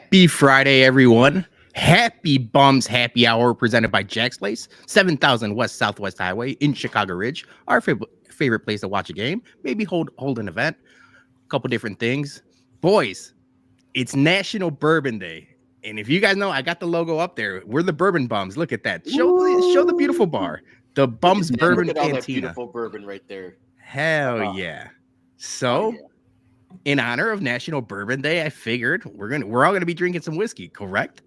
Happy Friday, everyone. Happy Bums Happy Hour presented by Jack's Place, 7000 West Southwest Highway in Chicago Ridge. Our favorite place to watch a game, maybe hold an event, a couple different things. Boys, it's National Bourbon Day. And if you guys know, I got the logo up there. We're the Bourbon Bums. Look at that. Show the beautiful bar. The Bums Bourbon Look at all Cantina. that beautiful bourbon right there. Hell yeah. So, in honor of National Bourbon Day, I figured we're all gonna be drinking some whiskey, correct?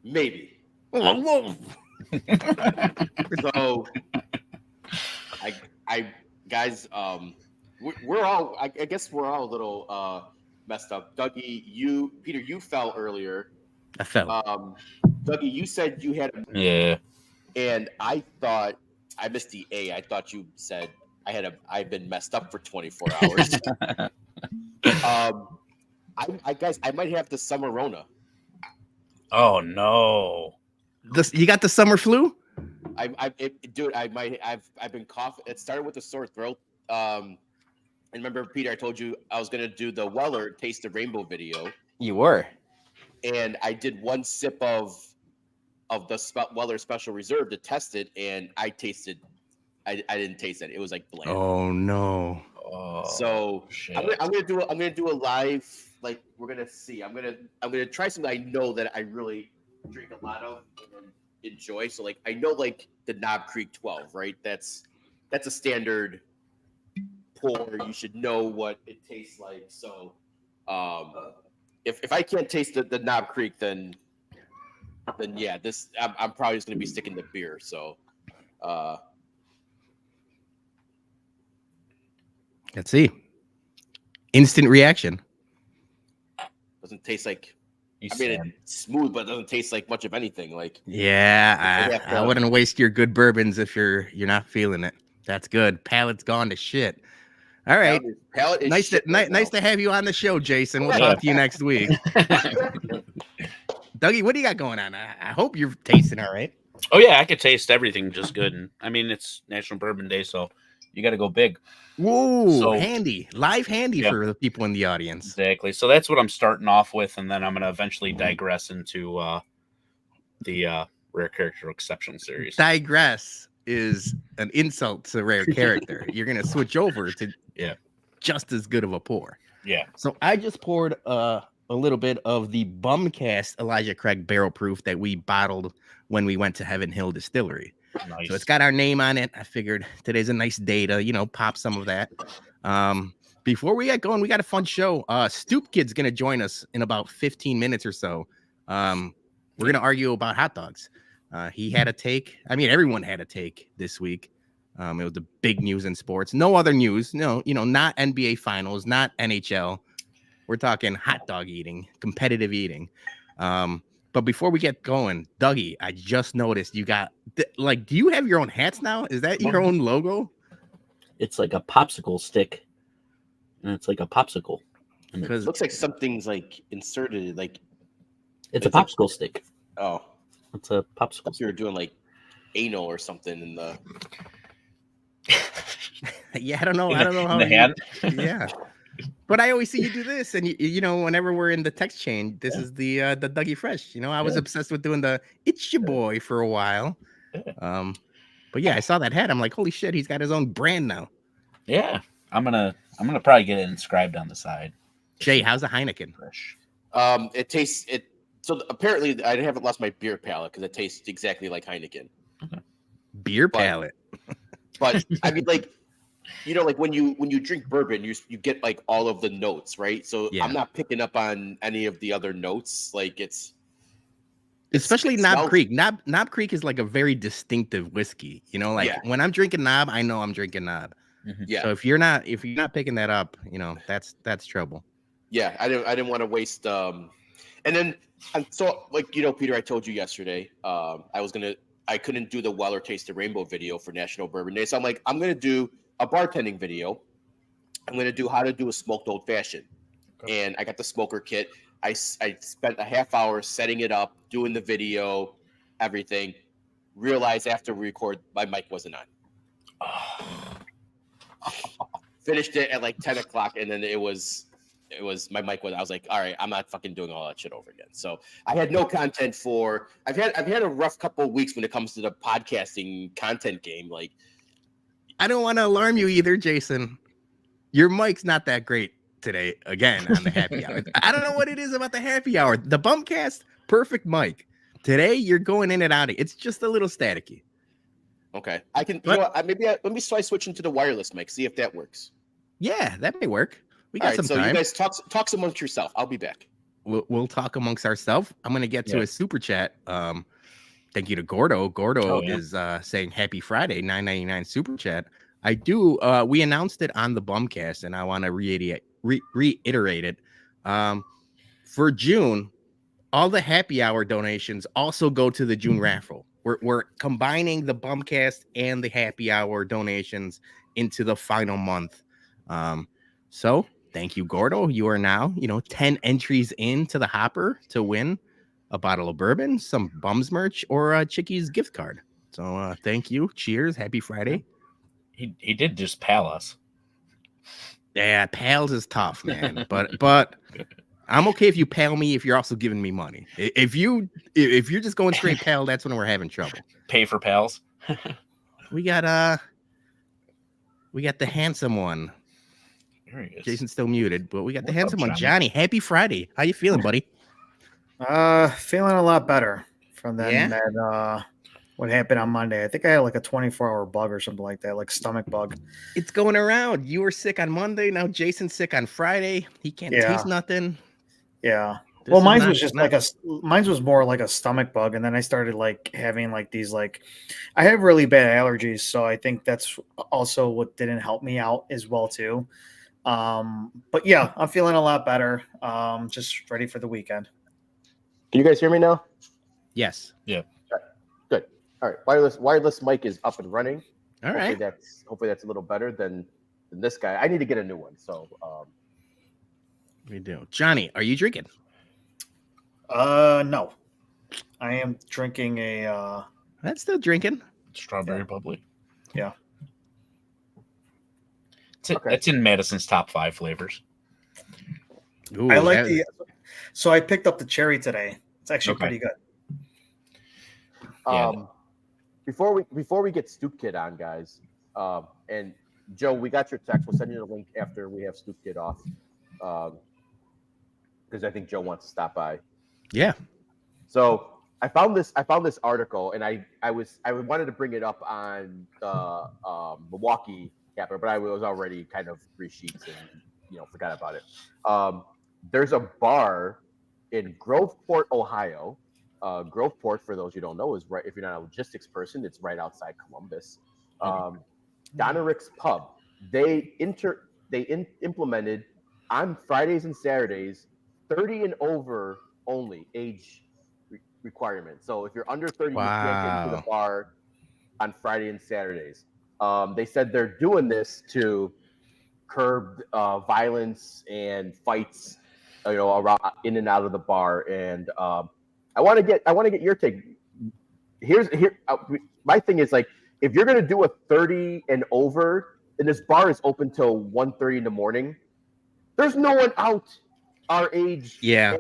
Maybe. Whoa. So, I guys, we're all. I guess we're all a little messed up. Dougie, Peter, you fell earlier. I fell. Dougie, you said you had. Yeah. And I thought I missed the A. I thought you said I've been messed up for 24 hours. I might have the summer Rona. Oh no! You got the summer flu? I've been coughing. It started with a sore throat. And remember, Peter, I told you I was gonna do the Weller Taste the Rainbow video. You were. And I did one sip of the Weller Special Reserve to test it, and I didn't taste it. It was like bland. Oh no! So shit. I'm gonna do a live. Like, we're gonna see. I'm gonna try something I know that I really drink a lot of and enjoy. So like I know like the Knob Creek 12, right? That's a standard pour. You should know what it tastes like. So if I can't taste the Knob Creek, then yeah, I'm probably just gonna be sticking to beer. So let's see. Instant reaction. doesn't taste like. It's smooth, but it doesn't taste like much of anything. Like, yeah, I wouldn't waste your good bourbons if you're not feeling it. That's good. Palate's gone to shit. All right, palate is nice to have you on the show, Jason. We'll talk to you next week. Dougie, what do you got going on? I hope you're tasting all right. Oh yeah, I could taste everything just good. And I mean, it's National Bourbon Day, so you got to go big. Whoa, So, handy for the people in the audience. Exactly. So that's what I'm starting off with, and then I'm going to eventually digress into the Rare Character Exception series. Digress is an insult to Rare Character. You're going to switch over to just as good of a pour. Yeah. So I just poured a little bit of the Bumcast Elijah Craig Barrel Proof that we bottled when we went to Heaven Hill Distillery. Nice. So it's got our name on it. I figured today's a nice day to, pop some of that. Before we get going, we got a fun show. Stoop Kid's going to join us in about 15 minutes or so. We're going to argue about hot dogs. He had a take. I mean, everyone had a take this week. It was the big news in sports. No other news. No, not NBA Finals, not NHL. We're talking hot dog eating, competitive eating. But before we get going, Dougie, I just noticed you got do you have your own hats now? Is that your own logo? It's like a popsicle stick, and it's like a popsicle. Because it looks like something's like inserted. Like it's a popsicle stick. Oh, it's a popsicle. You were doing like anal or something in the. Yeah, I don't know how. The hand. Yeah. But I always see you do this, and whenever we're in the text chain, this is the Dougie Fresh. I was obsessed with doing the "It's Your Boy" for a while. But yeah, I saw that hat. I'm like, holy shit, he's got his own brand now. Yeah, I'm gonna probably get it inscribed on the side. Jay, how's the Heineken? Fresh. It tastes it. So apparently, I haven't lost my beer palate because it tastes exactly like Heineken. Okay. Beer palate. But I mean, like. Like when you drink bourbon, you get like all of the notes, right? So I'm not picking up on any of the other notes. Like especially Knob Creek. Knob Creek is like a very distinctive whiskey. When I'm drinking Knob, I know I'm drinking Knob. Mm-hmm. Yeah. So if you're not picking that up, that's trouble. Yeah, I didn't want to waste. And then so like Peter, I told you yesterday, I couldn't do the Weller Taste the Rainbow video for National Bourbon Day, so I'm like, I'm gonna do a bartending video. I'm going to do how to do a smoked old fashioned. Okay. And I got the smoker kit. I spent a half hour setting it up, doing the video, everything. Realized after we record, my mic wasn't on. Finished it at like 10 o'clock, and then it was it was my mic was. I was like, all right, I'm not fucking doing all that shit over again. So I had no content for. I've had a rough couple of weeks when it comes to the podcasting content game. Like, I don't want to alarm you either, Jason. Your mic's not that great today. Again, on the happy hour. I don't know what it is about the happy hour. The Bumcast, perfect mic. Today you're going in and out. It's just a little staticky. okay, I can. You know what, let me try switching to the wireless mic. See if that works. Yeah, that may work. We got All right, some so time. you guys talk amongst yourself. I'll be back. We'll talk amongst ourselves. I'm gonna get to a super chat. Thank you to Gordo. Gordo is saying Happy Friday, $9.99 super chat. I do. We announced it on the Bumcast, and I want to reiterate it. For June, all the happy hour donations also go to the June raffle. We're combining the Bumcast and the happy hour donations into the final month. So thank you, Gordo. You are now, 10 entries into the hopper to win a bottle of bourbon, some Bums merch, or a Chickies gift card. So thank you. Cheers. Happy Friday. He did just pal us. Yeah, pals is tough, man. But I'm okay if you pal me if you're also giving me money. If you're just going straight pal, that's when we're having trouble. Pay for pals. We got the handsome one. There he is. Jason's still muted, but we got the What's handsome up, one. Johnny, happy Friday. How you feeling, buddy? Feeling a lot better from that. Yeah? That what happened on Monday. I think I had like a 24-hour bug or something like that, like stomach bug. It's going around. You were sick on Monday. Now Jason's sick on Friday. He can't taste nothing. Yeah. This Well, is mine not- was just mine was more like a stomach bug, and then I started like having like these like, I have really bad allergies, so I think that's also what didn't help me out as well too. But yeah, I'm feeling a lot better. Just ready for the weekend. Can you guys hear me now? Yes. Yeah. Good. All right. Wireless mic is up and running. All right. Hopefully that's a little better than this guy. I need to get a new one. So We do. Johnny, are you drinking? No, I am drinking a. That's still drinking. Strawberry bubbly. Yeah. It's in Madison's top 5 flavors. Ooh, I like So I picked up the cherry today. It's actually Okay. pretty good. Yeah. before we get Stoop Kid on, guys, and Joe, we got your text. We'll send you the link after we have Stoop Kid off, because I think Joe wants to stop by. Yeah. So I found this article, and I wanted to bring it up on the Milwaukee capper, but I was already kind of 3 sheets and forgot about it. There's a bar in Groveport, Ohio. Groveport, for those you don't know, is right. If you're not a logistics person, it's right outside Columbus. Donerick's Pub. They implemented on Fridays and Saturdays 30 and over only age requirement. So if you're under 30, you can't get into the bar on Friday and Saturdays. They said they're doing this to curb violence and fights, around in and out of the bar. And I want to get your take. My thing is, like, if you're gonna do a 30 and over, and this bar is open till 1:30 in the morning, there's no one out our age. Yeah.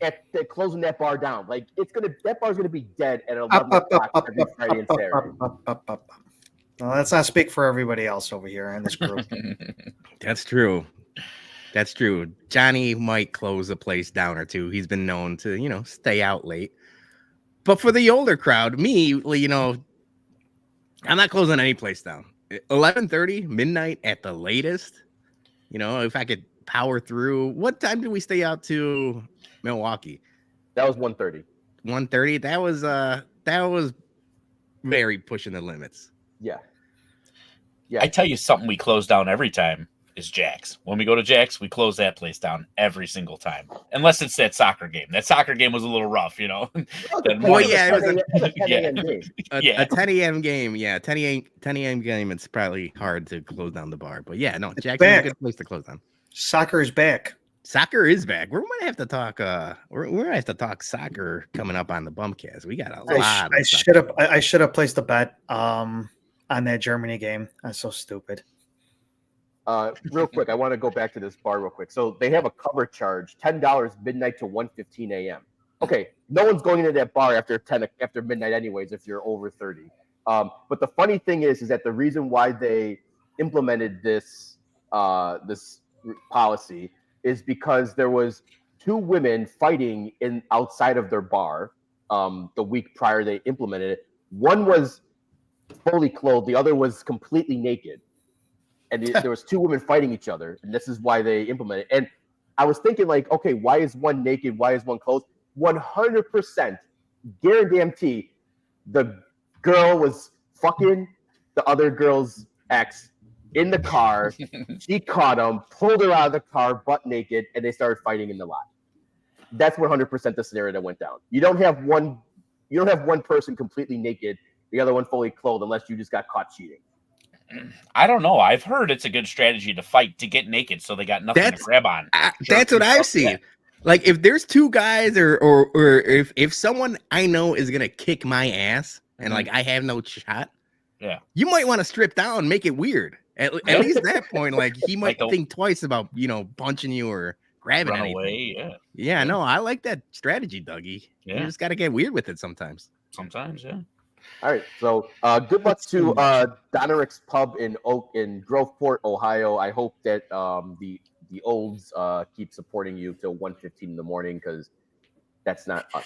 At closing that bar down, like that bar's gonna be dead at 11 o'clock every Friday and Saturday. Well, let's not speak for everybody else over here in this group. That's true. That's true. Johnny might close a place down or two. He's been known to, stay out late. But for the older crowd, me, I'm not closing any place down. 11:30, midnight at the latest. If I could power through. What time did we stay out to Milwaukee? That was 1:30. 1:30. That was very pushing the limits. Yeah. I tell you something we close down every time is Jack's. When we go to Jack's, we close that place down every single time. Unless it's that soccer game. That soccer game was a little rough, Well, yeah, it was a 10 a.m. game. A 10 a.m. game. Yeah, 10 a.m. game. It's probably hard to close down the bar. But yeah, no, Jack's is a good place to close down. Soccer is back. Soccer is back. We might have to talk. We're gonna have to talk soccer coming up on the Bumcast. We got a lot. I should have placed a bet on that Germany game. That's so stupid. Real quick, I want to go back to this bar real quick. So they have a cover charge, $10 midnight to 1:15 a.m. Okay, no one's going into that bar after midnight anyways if you're over 30. But the funny thing is that the reason why they implemented this policy is because there was 2 women fighting outside of their bar the week prior they implemented it. One was fully clothed, the other was completely naked. And there was 2 women fighting each other, and this is why they implemented it. And I was thinking, like, okay, why is one naked? Why is one clothed? 100% guarantee the girl was fucking the other girl's ex in the car. She caught him, pulled her out of the car, butt naked, and they started fighting in the lot. That's 100% the scenario that went down. You don't have one person completely naked, the other one fully clothed, unless you just got caught cheating. I don't know. I've heard it's a good strategy to fight to get naked, so they got nothing to grab on. That's what I've seen. That. Like if there's 2 guys, or if someone I know is gonna kick my ass, and like I have no shot, you might want to strip down, make it weird. At least at that point, like he might think twice about punching you or grabbing anything. Away, yeah. No, I like that strategy, Dougie. You just got to get weird with it sometimes. Yeah. All right, so good luck to Donerick's Pub in Groveport, Ohio. I hope that the olds keep supporting you till 1:15 in the morning, because that's not us.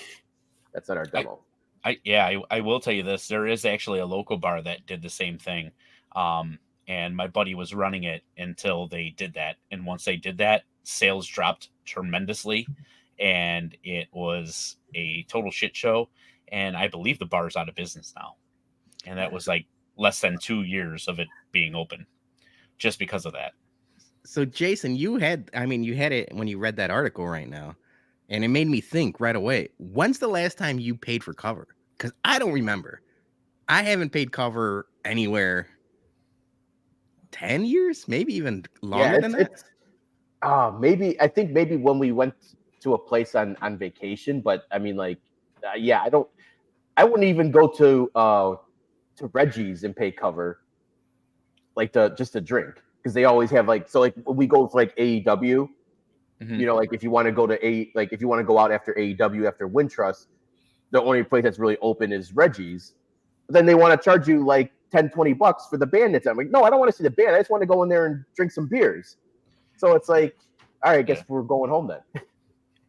That's not our demo. I will tell you this. There is actually a local bar that did the same thing. And my buddy was running it until they did that. And once they did that, sales dropped tremendously. And it was a total shit show. And I believe the bar's out of business now. And that was like less than 2 years of it being open just because of that. So Jason, you had it when you read that article right now, and it made me think right away. When's the last time you paid for cover? Because I don't remember. I haven't paid cover anywhere 10 years, maybe even longer than that. I think maybe when we went to a place on vacation, but I mean, like, I wouldn't even go to Reggie's and pay cover, like just to drink, because they always have like when we go for like AEW, like if you want to go if you want to go out after AEW after Wintrust, the only place that's really open is Reggie's. But then they want to charge you like $10-$20 for the band that's. I'm like, no, I don't want to see the band. I just want to go in there and drink some beers. So it's like, all right, I guess we're going home then.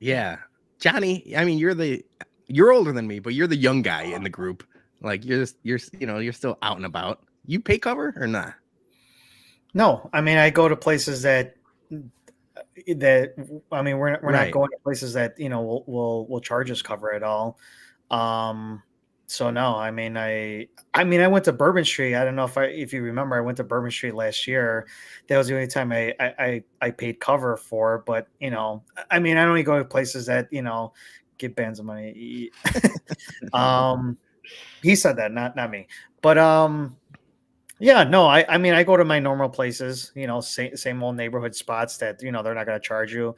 Yeah, Johnny. I mean, you're older than me, but you're the young guy in the group. Like you're still out and about. You pay cover or not? No, I mean I go to places that I mean we're not going to places that will charge us cover at all. So no, I mean I went to Bourbon Street. I don't know if you remember, I went to Bourbon Street last year. That was the only time I paid cover for. But I mean I only go to places that give bands of money. He said that, not me. But yeah, no, I mean I go to my normal places, same old neighborhood spots that they're not going to charge you.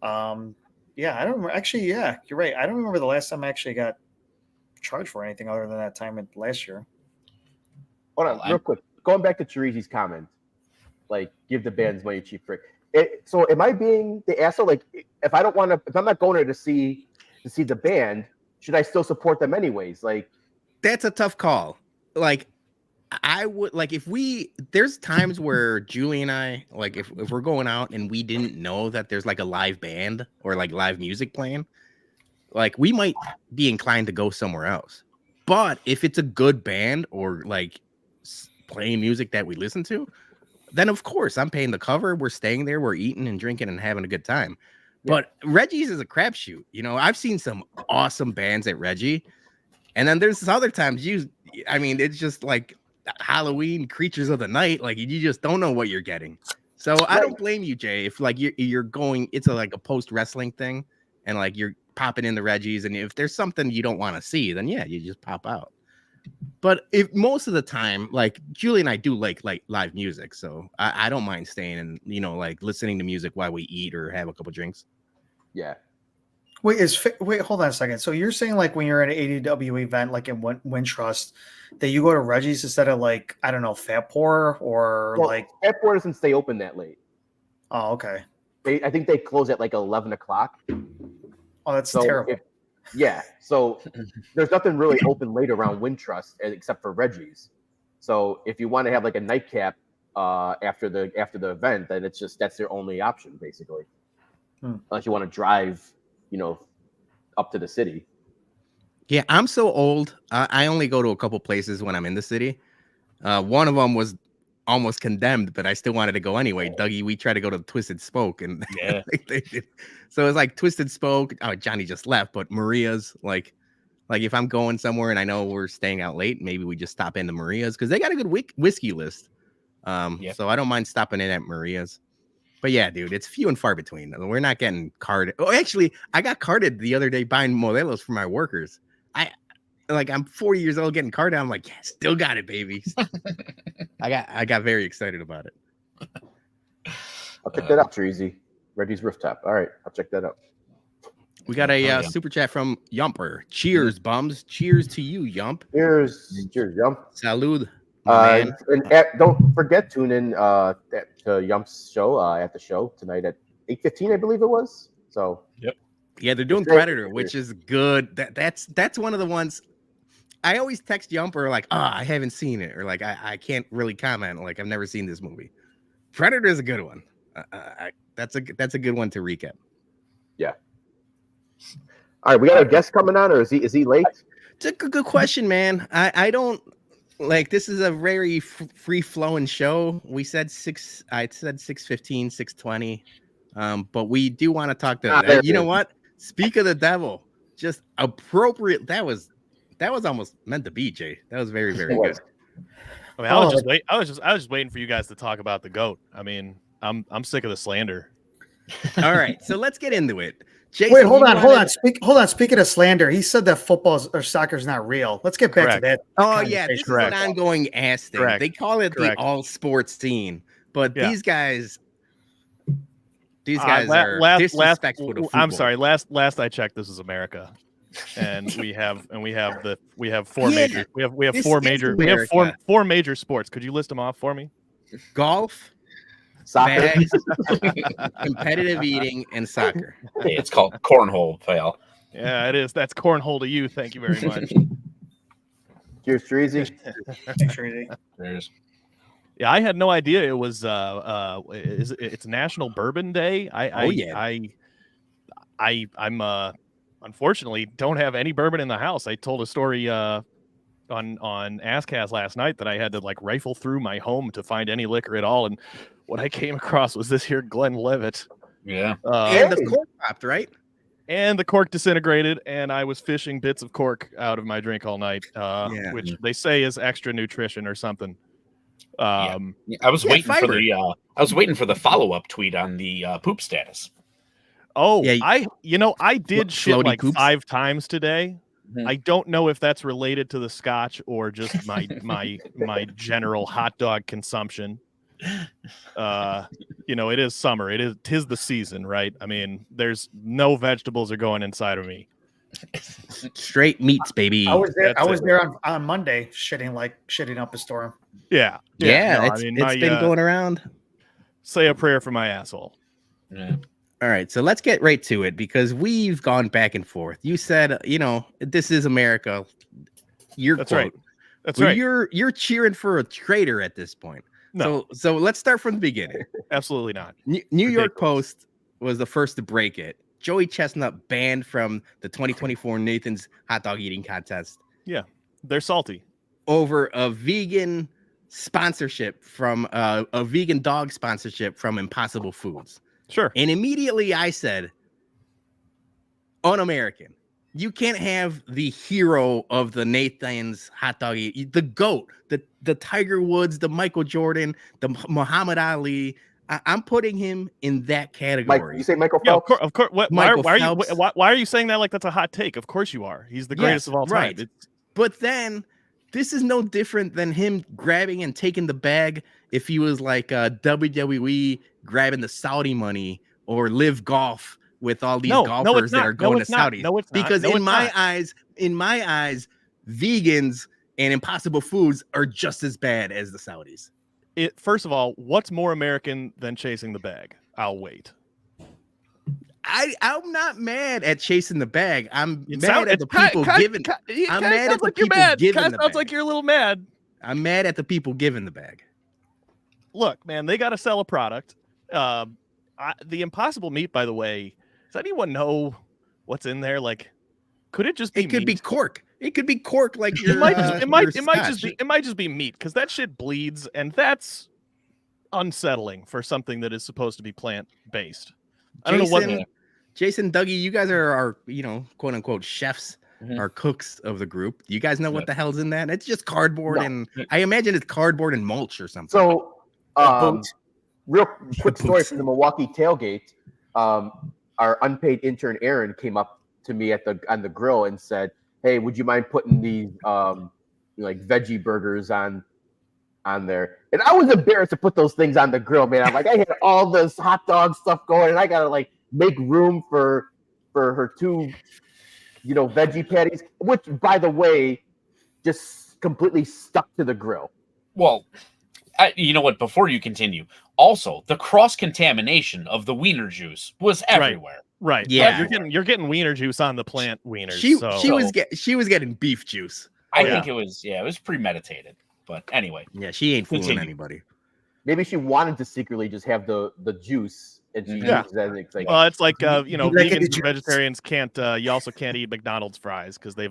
Yeah, I don't remember. Actually, yeah, you're right. I don't remember the last time I actually got charged for anything other than that time last year. Hold on, real quick. Going back to Chirizi's comment, like give the bands money, cheap trick. So am I being the asshole? Like if I'm not going there to see the band, should I still support them anyways? Like that's a tough call. Like I would there's times where Julie and I, like if we're going out and we didn't know that there's like a live band or like live music playing, like we might be inclined to go somewhere else. But if it's a good band or like playing music that we listen to, then of course I'm paying the cover. We're staying there, we're eating and drinking and having a good time. Yeah. But Reggie's is a crapshoot. I've seen some awesome bands at Reggie. And then there's other times it's just like Halloween creatures of the night. Like you just don't know what you're getting. So I don't blame you, Jay. If like you're going, it's like a post wrestling thing, and like you're popping in the Reggie's, and if there's something you don't want to see, then yeah, you just pop out. But if most of the time, like Julie and I do like live music, so I don't mind staying and like listening to music while we eat or have a couple drinks. Yeah. Wait, hold on a second. So you're saying like when you're at an ADW event, like in Wintrust, that you go to Reggie's instead of like, I don't know, Fat Pour or Well, like, Fat Boy doesn't stay open that late. oh, okay. I think they close at like 11 o'clock. Oh, that's So terrible. so there's nothing really open late around Wintrust except for Reggie's. So if you want to have like a nightcap after the event, then that's their only option basically. Unless you want to drive, up to the city. Yeah, I'm so old. I only go to a couple places when I'm in the city. One of them was almost condemned, but I still wanted to go anyway. Dougie, we tried to go to Twisted Spoke, and Yeah. So it's like Twisted Spoke. Oh, Johnny just left, but Maria's like if I'm going somewhere and I know we're staying out late, maybe we just stop into Maria's because they got a good whiskey list. So I don't mind stopping in at Maria's. But yeah, dude, it's few and far between. We're not getting carded. Oh, actually, I got carded the other day buying Modelos for my workers. I'm 40 years old getting carded. I'm like, yeah, still got it, baby. I got very excited about it. I'll check that out, Treasy. Reggie's Rooftop. All right, I'll check that out. We got a super chat from Yumper. Cheers, bums. Cheers to you, Yump. Cheers, Yump. Salud. And don't forget, tune in to Yump's show at the show tonight at 8:15, I believe it was. So yeah, they're doing Predator, which is good. That's one of the ones I always text Yumper like, I haven't seen it, or like I can't really comment, like I've never seen this movie. Predator is a good one. That's a good one to recap. Yeah. All right, we got a guest coming on, or is he late? It's a good question, man. I don't. Like, this is a very free-flowing show. I said 6:15, 6:20. But we do want to talk to you know what? Speak of the devil. Just appropriate. That was almost meant to be, Jay. That was very, very good. I mean, I was just waiting for you guys to talk about the GOAT. I mean, I'm sick of the slander. All right, so let's get into it. Jason, wait, hold on. Speaking of slander, he said that football or soccer is not real. Let's get back to that. Oh yeah, this is an ongoing ass thing. Correct. They call it the all sports scene, but these guys are disrespectful to football. I'm sorry. Last I checked, this is America, and we have four major. We have four major sports. Could you list them off for me? Golf, soccer, bags, competitive eating, and soccer. Hey, it's called cornhole, pal. Yeah, it is. That's cornhole to you. Thank you very much. Cheers, Treasy. Thanks, Treasy. Cheers. Yeah, I had no idea it was it's National Bourbon Day. I'm unfortunately don't have any bourbon in the house. I told a story on AskCast last night that I had to like rifle through my home to find any liquor at all, and what I came across was this here Glenlivet. Yeah. And the cork popped, right? And the cork disintegrated, and I was fishing bits of cork out of my drink all night, which they say is extra nutrition or something. I was waiting for the follow-up tweet on the poop status. Oh, yeah. I did shit like poops? 5 times today. Mm-hmm. I don't know if that's related to the scotch or just my general hot dog consumption. It is summer. Tis the season, right? I mean, there's no vegetables are going inside of me. Straight meats, baby. I was there on Monday shitting up a storm. Yeah. It's been going around. Say a prayer for my asshole. Yeah. All right, so let's get right to it because we've gone back and forth. You said, this is America. That's right. That's right. You're cheering for a traitor at this point. No. So let's start from the beginning. Absolutely not. New York Post was the first to break it. Joey Chestnut banned from the 2024 Nathan's hot dog eating contest. Yeah, they're salty. Over a vegan sponsorship from a vegan dog sponsorship from Impossible Foods. Sure. And immediately I said, un-American. You can't have the hero of the Nathan's hot dog, the GOAT, the Tiger Woods, the Michael Jordan, the Muhammad Ali. I'm putting him in that category. You say Michael Phelps? Yeah, of course. Why are you saying that like that's a hot take? Of course you are. He's the greatest of all time. Right. But then this is no different than him grabbing and taking the bag if he was like WWE grabbing the Saudi money or Live Golf with all these No, golfers it's that not. are going to it's not. Saudis. No, it's not. Because No, in it's my not. eyes, vegans and Impossible Foods are just as bad as the Saudis. First of all, what's more American than chasing the bag? I'll wait. I'm not mad at chasing the bag. I'm It mad sound- at it's the people kind- giving. kind- it I'm kinda mad at sounds the like you're people mad. giving Kinda the sounds bag. like you're a little mad. I'm mad at the people giving the bag. Look, man, they got to sell a product. The Impossible Meat, by the way, does anyone know what's in there? Like, could it just be? It could be meat? cork. It could be cork. Like your, It might just be meat because that shit bleeds, and that's unsettling for something that is supposed to be plant based. I don't know what. Jason, Dougie, you guys are quote unquote chefs, Mhm. are cooks of the group. Do you guys know what Yep. the hell's in that? It's just cardboard No. and I imagine it's cardboard and mulch or something. So, boot. real quick story Boots. from the Milwaukee tailgate. Our unpaid intern Aaron came up to me on the grill and said, "Hey, would you mind putting these like veggie burgers on there?" And I was embarrassed to put those things on the grill, man. I'm like, I had all this hot dog stuff going, and I gotta like make room for her two, veggie patties, which, by the way, just completely stuck to the grill. Well, you know what? Before you continue, also the cross contamination of the wiener juice was everywhere. Right. Yeah. You're getting wiener juice on the plant wieners. She was getting beef juice. I yeah. think it was premeditated. But anyway, Yeah, she ain't fooling Continue. anybody. Maybe she wanted to secretly just have the juice, and she Yeah. uses that. It's like, Well, it's like Like vegans the and juice. vegetarians can't. You also can't eat McDonald's fries because they've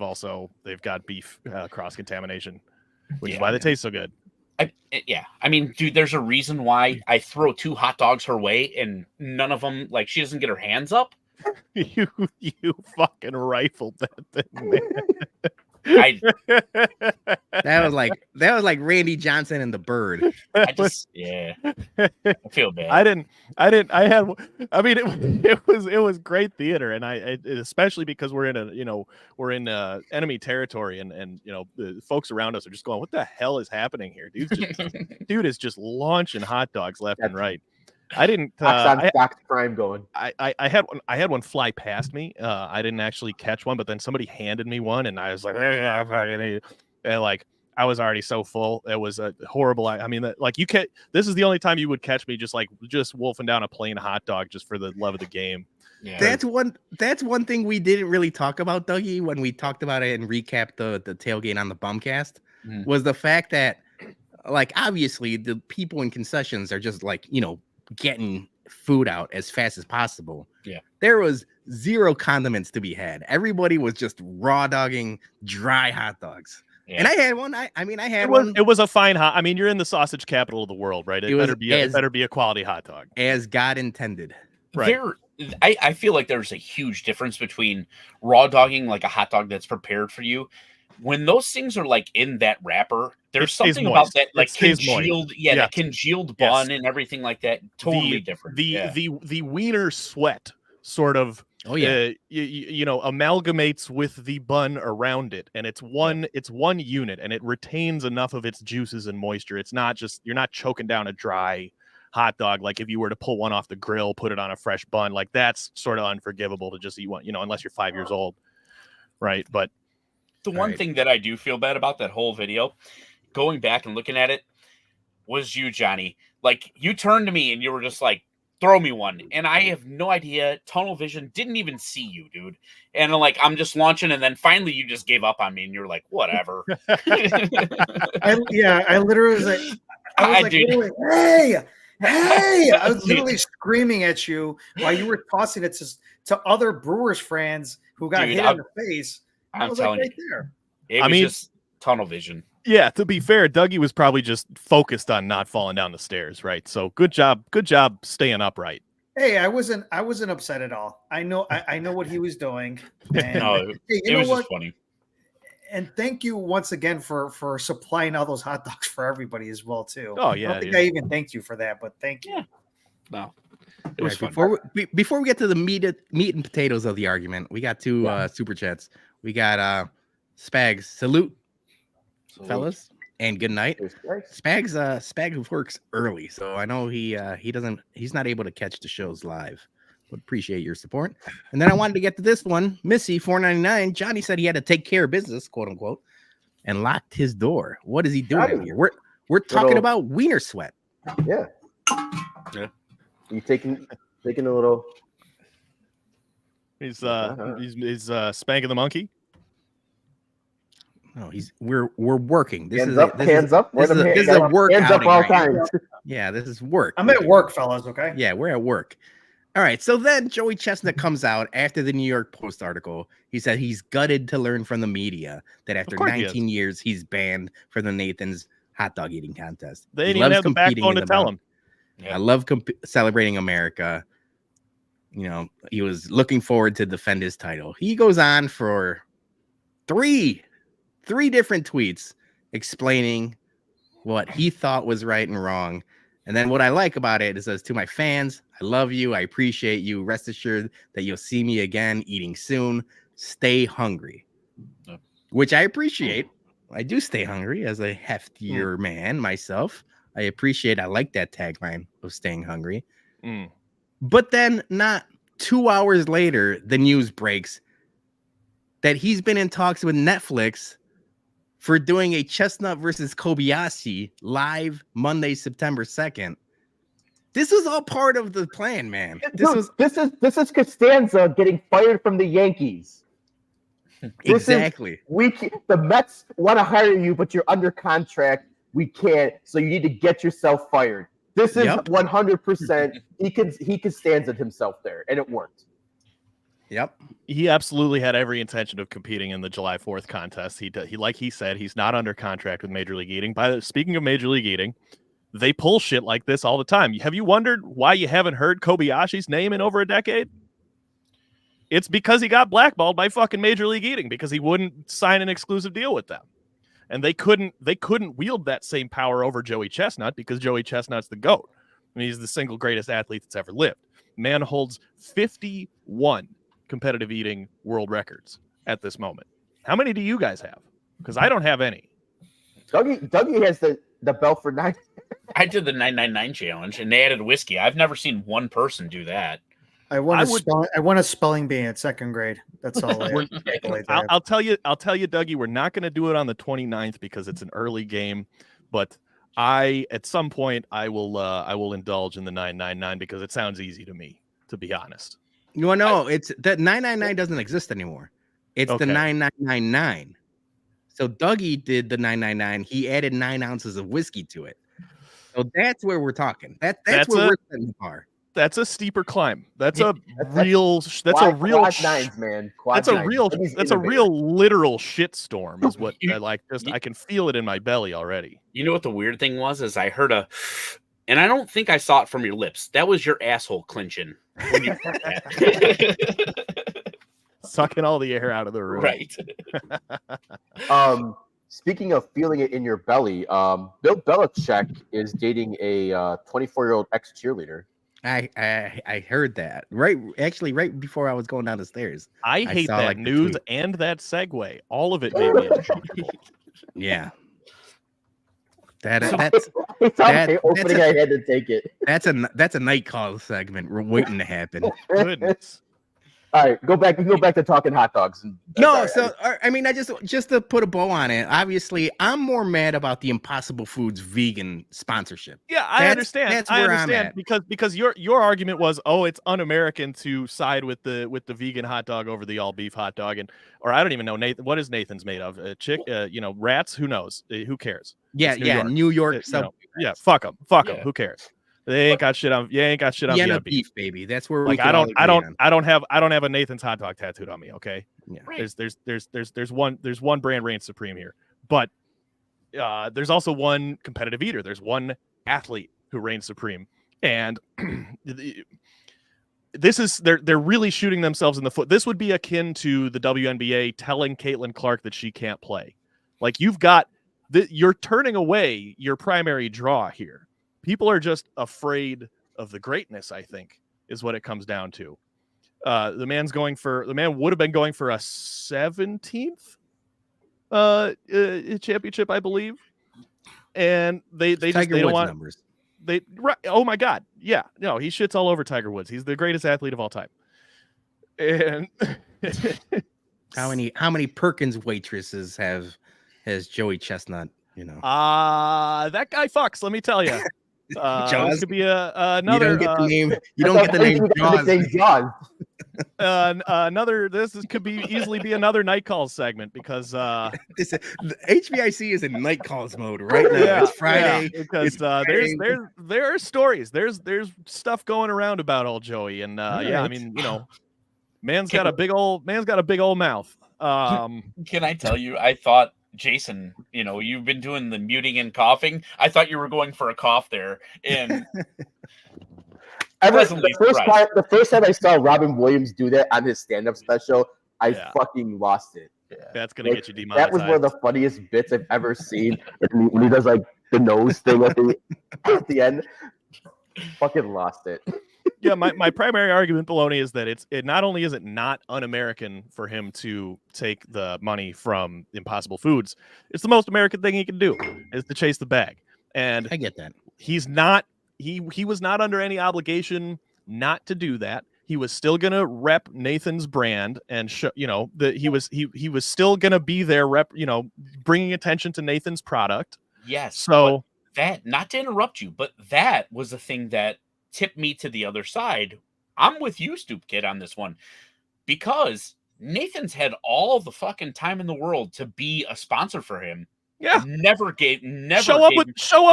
got beef cross contamination, which is Yeah. why they taste so good. I mean, dude, there's a reason why I throw 2 hot dogs her way and none of them, like, she doesn't get her hands up. you fucking rifled that thing, man. That was like Randy Johnson and the Bird. I feel bad. It was great theater, and especially because we're in enemy territory, and the folks around us are just going, what the hell is happening here? Dude is just launching hot dogs left and right. I didn't. Fox Prime going. I had one fly past me. I didn't actually catch one, but then somebody handed me one, and I was like, and like I was already so full. It was a horrible. I mean, this is the only time you would catch me just wolfing down a plain hot dog just for the love of the game. Yeah. That's one thing we didn't really talk about, Dougie, when we talked about it and recapped the tailgate on the Bumcast, was the fact that, like, obviously the people in concessions are just like, getting food out as fast as possible. Yeah. There was zero condiments to be had. Everybody was just raw dogging dry hot dogs. Yeah. And I had one. I had one. It was a fine hot. I mean, you're in the sausage capital of the world, right? It was better be a quality hot dog. as God intended. Right. I feel like there's a huge difference between raw dogging like a hot dog that's prepared for you. When those things are like in that wrapper, there's something about that like congealed, that congealed bun and everything like that. Totally different. The wiener sweat sort of amalgamates with the bun around it, and it's one unit, and it retains enough of its juices and moisture. It's not just, you're not choking down a dry hot dog like if you were to pull one off the grill, put it on a fresh bun. Like, that's sort of unforgivable to just eat one, unless you're 5 years old, right? But the one thing that I do feel bad about that whole video, going back and looking at it, was you, Johnny. Like, you turned to me and you were just like, throw me one. And I have no idea. Tunnel vision, didn't even see you, dude. And I'm just launching. And then finally you just gave up on me and you're like, whatever. I literally was like, literally, hey, I was literally screaming at you while you were tossing it to other Brewers fans who got hit in the face. I was telling right you, there. It was just tunnel vision. Yeah, to be fair, Dougie was probably just focused on not falling down the stairs, right? So good job Hey, staying upright. I wasn't upset at all. I know what he was doing. And, No, it was just funny. And thank you once again for supplying all those hot dogs for everybody as well too. Oh yeah, I don't think I even thanked you for that, but thank you. Yeah. No, it was fun. Before we get to the meat and potatoes of the argument, we got two super chats. We got Spags, salute, fellas, and good night. Spags works early, so I know he's not able to catch the shows live. Would appreciate your support. And then I wanted to get to this one. Missy, $4.99. Johnny said he had to take care of business, quote unquote, and locked his door. What is he doing in here? We're talking about wiener sweat. Yeah. You taking a little. He's spanking the monkey. No, we're working. This hands is up. This is a work hands up outing all right now. times. Yeah, this is work. I'm at work, fellas. Okay. Yeah, we're at work. All right. So then Joey Chestnut comes out after the New York Post article. He said he's gutted to learn from the media that after 19 years he's banned from the Nathan's hot dog eating contest. They didn't even have the backbone to tell him. Yeah. I love celebrating America. You know, he was looking forward to defend his title. He goes on for three different tweets explaining what he thought was right and wrong. And then what I like about it, it says, to my fans, I love you. I appreciate you. Rest assured that you'll see me again eating soon. Stay hungry, which I appreciate. I do stay hungry as a heftier man myself. I like that tagline of staying hungry. But then not 2 hours later, the news breaks that he's been in talks with Netflix for doing a Chestnut versus Kobayashi live Monday, September 2nd. This was all part of the plan, man. This is Costanza getting fired from the Yankees. Exactly. The Mets want to hire you, but you're under contract. We can't, so you need to get yourself fired. This is 100%. He Costanza himself there, and it worked. Yep. He absolutely had every intention of competing in the July 4th contest. He like he said, he's not under contract with Major League Eating. Speaking of Major League Eating, they pull shit like this all the time. Have you wondered why you haven't heard Kobayashi's name in over a decade? It's because he got blackballed by fucking Major League Eating because he wouldn't sign an exclusive deal with them. And they couldn't wield that same power over Joey Chestnut because Joey Chestnut's the GOAT. I mean, he's the single greatest athlete that's ever lived. Man holds 51 competitive eating world records at this moment. How many do you guys have? Because I don't have any. Dougie has the belt for 9. I did the 999 challenge and they added whiskey. I've never seen one person do that. I won a spelling bee in 2nd grade. That's all. I'll tell you, Dougie, we're not going to do it on the 29th because it's an early game, but at some point I will indulge in the 999 because it sounds easy to me, to be honest. You know, it's that 999 doesn't exist anymore. It's the 9999. So Dougie did the 999. He added 9 ounces of whiskey to it. So that's where we're talking. That's where we're setting the bar. That's a steeper climb. That's a real literal shitstorm is what I like. I can feel it in my belly already. You know what the weird thing was is I heard and I don't think I saw it from your lips. That was your asshole clenching. When you sucking all the air out of the room. Right. Speaking of feeling it in your belly, Bill Belichick is dating a 24-year-old ex-cheerleader. I heard that right before I was going down the stairs. I hate that news and that segue. All of it made me uncomfortable. Yeah. I had to take it. That's a night call segment. We're waiting to happen. Goodness. All right, go back. We can go back to talking hot dogs. I mean, I just to put a bow on it. Obviously, I'm more mad about the Impossible Foods vegan sponsorship. Yeah, I understand. That's where I'm at. because your argument was, it's un-American to side with the vegan hot dog over the all beef hot dog, or I don't even know Nathan. What is Nathan's made of? Rats? Who knows? Who cares? Yeah, New York. Yeah, fuck them. Who cares? They ain't got shit on. You ain't got shit on Vienna beef, baby. That's where we. I don't have a Nathan's hot dog tattooed on me. Okay. Yeah. Right. There's one brand reigns supreme here, but there's also one competitive eater. There's one athlete who reigns supreme, and they're really shooting themselves in the foot. This would be akin to the WNBA telling Caitlin Clark that she can't play. Like you're turning away your primary draw here. People are just afraid of the greatness, I think, is what it comes down to. The man would have been going for a 17th championship, I believe. And they don't want numbers. Oh my God, yeah, no, he shits all over Tiger Woods. He's the greatest athlete of all time. And how many Perkins waitresses has Joey Chestnut? That guy fucks. Let me tell you. Jaws? This could be another. You don't get the name. You don't get the name Jaws. This could be easily be another night calls segment because the HBIC is in night calls mode right now. It's Friday because there are stories. There's stuff going around about old Joey, and right. I mean, man's got a big old mouth. Can I tell you? I thought, Jason, you've been doing the muting and coughing. I thought you were going for a cough there, and the first time I saw Robin Williams do that on his stand-up special, I fucking lost it. Yeah. That's gonna get you demonetized. That was one of the funniest bits I've ever seen. When he does like the nose thing at the end, fucking lost it. Yeah, my primary argument, Bologna, is that it not only is it not un-American for him to take the money from Impossible Foods, it's the most American thing he can do is to chase the bag. And I get that. He's not he was not under any obligation not to do that. He was still gonna rep Nathan's brand and show, that he was still gonna be there bringing attention to Nathan's product. Yes. So that, not to interrupt you, but that was the thing that tipped me to the other side. I'm with you, Stoop Kid, on this one, because Nathan's had all the fucking time in the world to be a sponsor for him. Yeah, never show up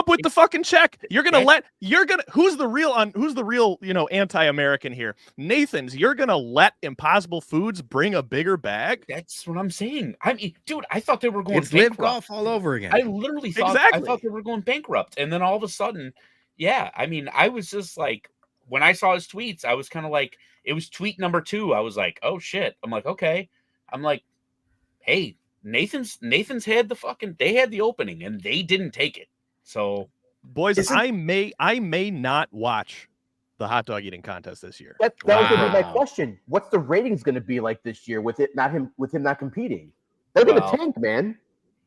with the fucking check. Who's the real anti-American here? Nathan's. You're gonna let Impossible Foods bring a bigger bag? That's what I'm saying. I mean, dude, I thought they were going Live Golf all over again. I literally thought I thought they were going bankrupt, and then all of a sudden, yeah. I mean, I was just like, when I saw his tweets, I was kind of like, it was tweet number 2. I was like, oh shit. I'm like, okay. I'm like, hey. Nathan's had they had the opening and they didn't take it. So, boys, I may not watch the hot dog eating contest this year. That was going to be my question. What's the ratings going to be like this year with him not competing? They're going to tank, man.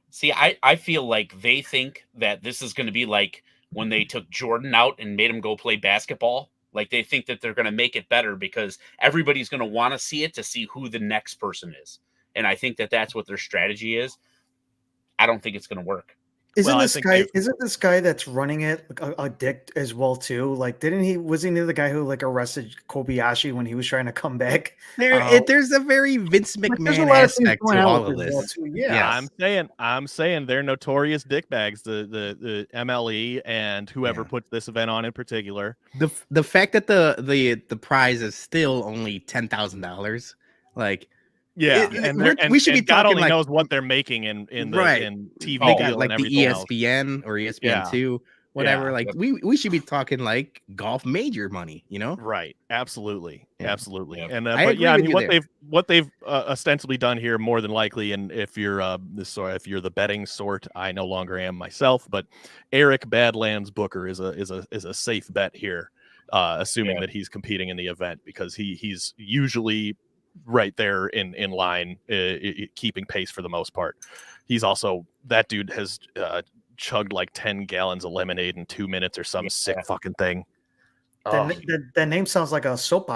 See, I feel like they think that this is going to be like when they took Jordan out and made him go play basketball. Like, they think that they're going to make it better because everybody's going to want to see it to see who the next person is. And I think that that's what their strategy is. I don't think it's going to work. Isn't this guy that's running it a dick as well too? Like, wasn't he the guy who arrested Kobayashi when he was trying to come back? There's a very Vince McMahon aspect to all of this. Yeah, yes. I'm saying they're notorious dickbags. The MLE and whoever puts this event on in particular. The fact that the prize is still only $10,000, like. Yeah, we should be God talking only knows what they're making in TV. They got like the ESPN or ESPN2, whatever. Yeah. Like we should be talking like golf major money, Right? Absolutely, absolutely. Yeah. And I mean, what they've ostensibly done here, more than likely, and if you're if you're the betting sort, I no longer am myself, but Eric Badlands Booker is a safe bet here, assuming that he's competing in the event, because he's usually right there in line, keeping pace for the most part. He's also, that dude has chugged like 10 gallons of lemonade in 2 minutes or some sick fucking thing. That name sounds like a soap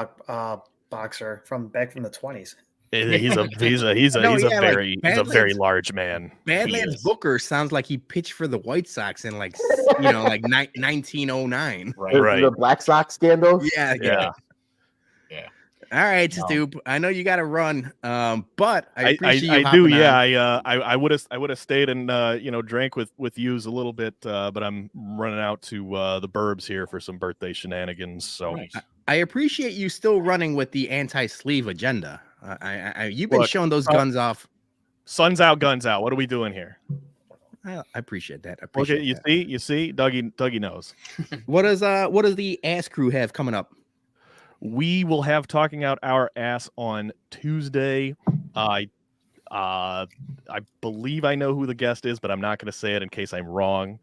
boxer from back from the 20s. He's a very large man. Badlands Booker sounds like he pitched for the White Sox in like 1909. Right. The Black Sox scandal. Yeah. All right, Stoop. I know you got to run, but I appreciate you. I do. Yeah, I would have stayed and drank with yous a little bit, but I'm running out to the Burbs here for some birthday shenanigans. So I appreciate you still running with the anti-sleeve agenda. You've been showing those guns off. Sun's out, guns out. What are we doing here? I appreciate that. You see, Dougie knows. What does the Ass Crew have coming up? We will have Talking Out Our Ass on Tuesday. I believe I know who the guest is, but I'm not going to say it in case I'm wrong.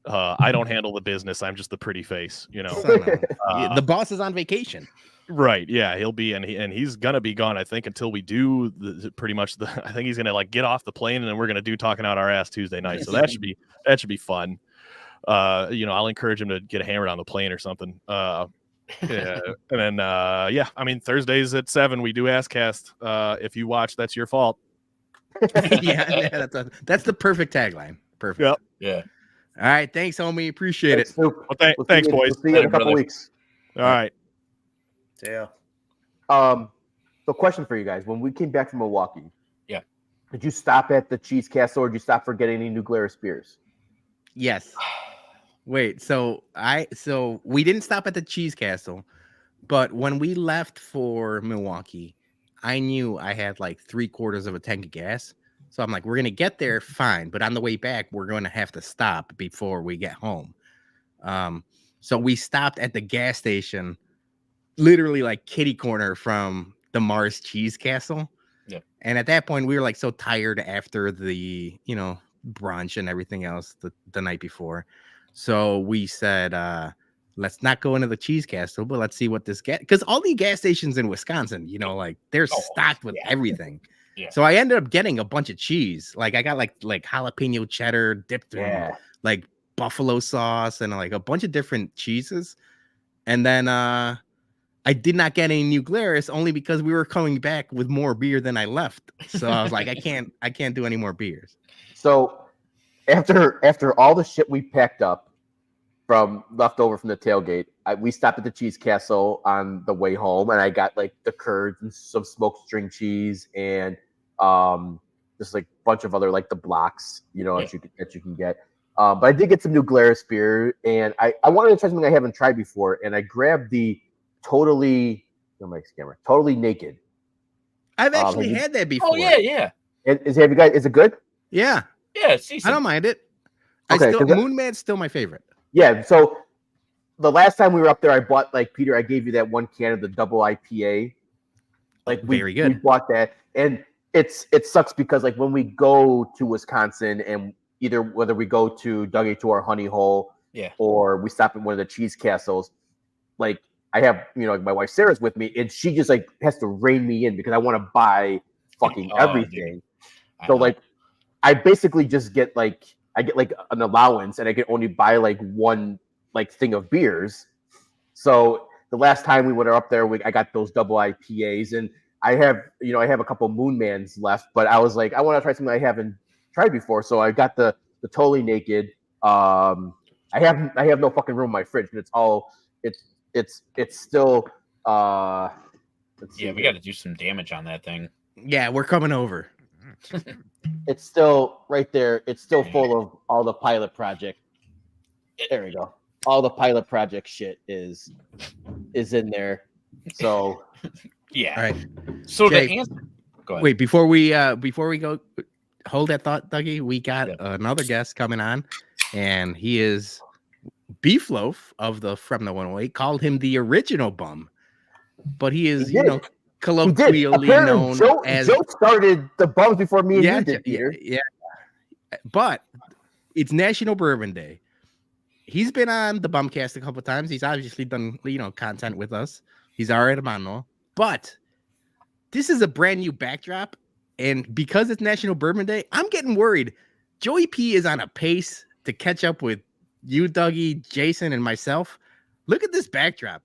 I don't handle the business. I'm just the pretty face, The boss is on vacation. Right. Yeah, he'll be, and he's going to be gone, I think, until we do I think he's going to get off the plane, and then we're going to do Talking Out Our Ass Tuesday night. So that should be fun. I'll encourage him to get hammered on the plane or something. Yeah, and then I mean Thursdays at 7 we do Askcast. If you watch, that's your fault. Yeah, that's the perfect tagline. Perfect. Yep. Yeah. All right, thanks, homie. Appreciate it. Well, thanks, boys. We'll see you in a couple brother. weeks. All right. Yeah. So question for you guys: when we came back from Milwaukee, Yeah. did you stop at the Cheese Castle, or did you stop for getting any New Glarus beers? Yes. Wait, so we didn't stop at the Cheese Castle, but when we left for Milwaukee, I knew I had like 3/4 of a tank of gas. So I'm like, we're gonna get there fine, but on the way back, we're gonna have to stop before we get home. So we stopped at the gas station, literally like kitty corner from the Mars Cheese Castle. Yeah. And at that point, we were like so tired after the brunch and everything else the night before. So we said, let's not go into the Cheese Castle, but let's see what this because all the gas stations in Wisconsin, like they're stocked with everything. Yeah. So I ended up getting a bunch of cheese. Like I got like jalapeno cheddar dipped in like buffalo sauce and like a bunch of different cheeses. And then I did not get any New Glarus only because we were coming back with more beer than I left. So I was like, I can't do any more beers. So after all the shit we packed up from leftover from the tailgate, we stopped at the Cheese Castle on the way home, and I got like the curds and some smoked string cheese and just like a bunch of other like the blocks, that you can get. But I did get some New Glarus beer, and I wanted to try something I haven't tried before, and I grabbed the totally naked. I've actually had that before. Oh yeah. Is it good? Yeah. Yeah, it's decent. I don't mind it. Okay, Moon Man's still my favorite. Yeah, so the last time we were up there, I bought like Peter. I gave you that one can of the double IPA. Like very good. We bought that, and it sucks because like when we go to Wisconsin and whether we go to Dougie to our honey hole, or we stop at one of the cheese castles, like I have like my wife Sarah's with me, and she just like has to rein me in because I want to buy fucking everything. So like I basically just get like an allowance, and I can only buy like one like thing of beers. So the last time we went up there, I got those double IPAs, and I have a couple Moon Mans left, but I was like, I want to try something I haven't tried before, so I got the totally naked. I have no fucking room in my fridge, but it's still. We got to do some damage on that thing. Yeah, we're coming over. It's still right there. It's still full of all the pilot project. There we go. All the pilot project shit is in there. So yeah. All right. So Jay, to answer, go ahead. wait, before we go, hold that thought, Dougie. We got another guest coming on, and he is Beef Loaf of the From the 108. Called him the original bum, but he is colloquially known as Joe started the bums before me and you did, Peter. Yeah. But it's National Bourbon Day. He's been on the Bumcast a couple of times. He's obviously done content with us. He's our hermano. But this is a brand new backdrop, and because it's National Bourbon Day, I'm getting worried. Joey P is on a pace to catch up with you, Dougie, Jason, and myself. Look at this backdrop.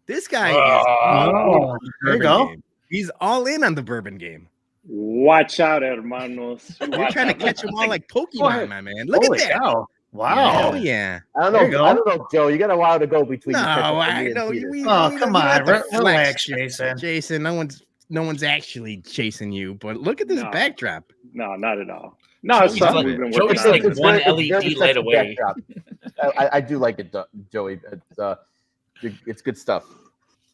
This guy is all in on the there you bourbon go. game. He's all in on the bourbon game. Watch out, hermanos. You're trying to catch them all like Pokemon, my man. Look Holy at that. cow. Wow. Oh, yeah. I don't There you know. go. I don't know, Joe. You got a while to go between. No, you catch up with I me and know. Peter. Come on. Relax, Jason. Jason, no one's actually chasing you, but look at this No. backdrop. No, not at all. No, it's something we've been working Joey's on. like It's one very LED light sexy away. backdrop. I do like it, Joey. It's good stuff.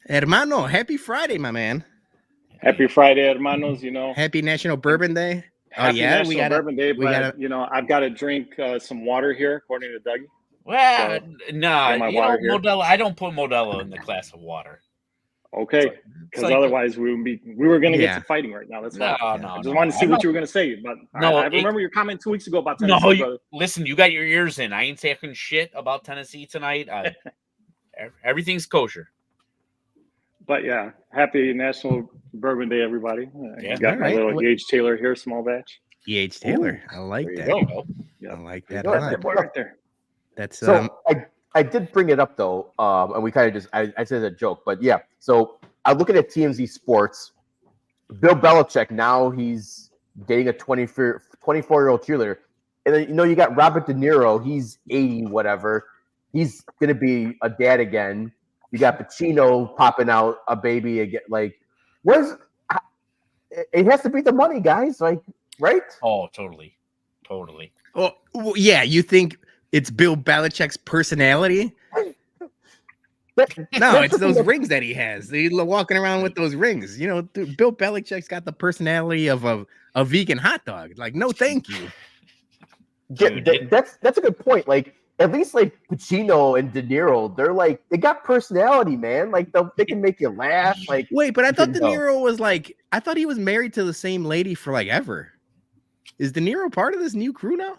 Hermano, happy Friday, my man. Happy Friday, hermanos. Happy National Bourbon Day. Happy National we got Bourbon Day, we gotta- but I've got to drink some water here, according to Dougie. Well, my water here. Modelo. I don't put Modelo in the class of water. Okay, because otherwise we were going to get to fighting right now. That's No, all. no, I just no. wanted to see what you were going to say, but I remember your comment 2 weeks ago about Tennessee. No, listen, you got your ears in. I ain't talking shit about Tennessee tonight. Everything's kosher. But yeah, happy National Bourbon Day, everybody. Got my right. little Gage Taylor here, small batch. E.H. Taylor. I like There that. you go. Yeah. I like There that you a go. lot. Boy, right there. That's So I did bring it up though, and we kind of just I said a joke, but yeah. So I'm looking at TMZ Sports. Bill Belichick now he's dating a 24-year-old cheerleader, and then you got Robert De Niro. He's 80, whatever. He's gonna be a dad again. You got Pacino popping out a baby again. Like, it has to be the money, guys. Like, right? Oh, totally. well, yeah. You think it's Bill Belichick's personality? No, it's those rings that he has. He's walking around with those rings. Dude, Bill Belichick's got the personality of a vegan hot dog. Like, no, thank you. That's a good point. Like, at least like Pacino and De Niro, they got personality, man. Like they can make you laugh. Like, wait, but I thought De Niro was I thought he was married to the same lady for ever. Is De Niro part of this new crew now?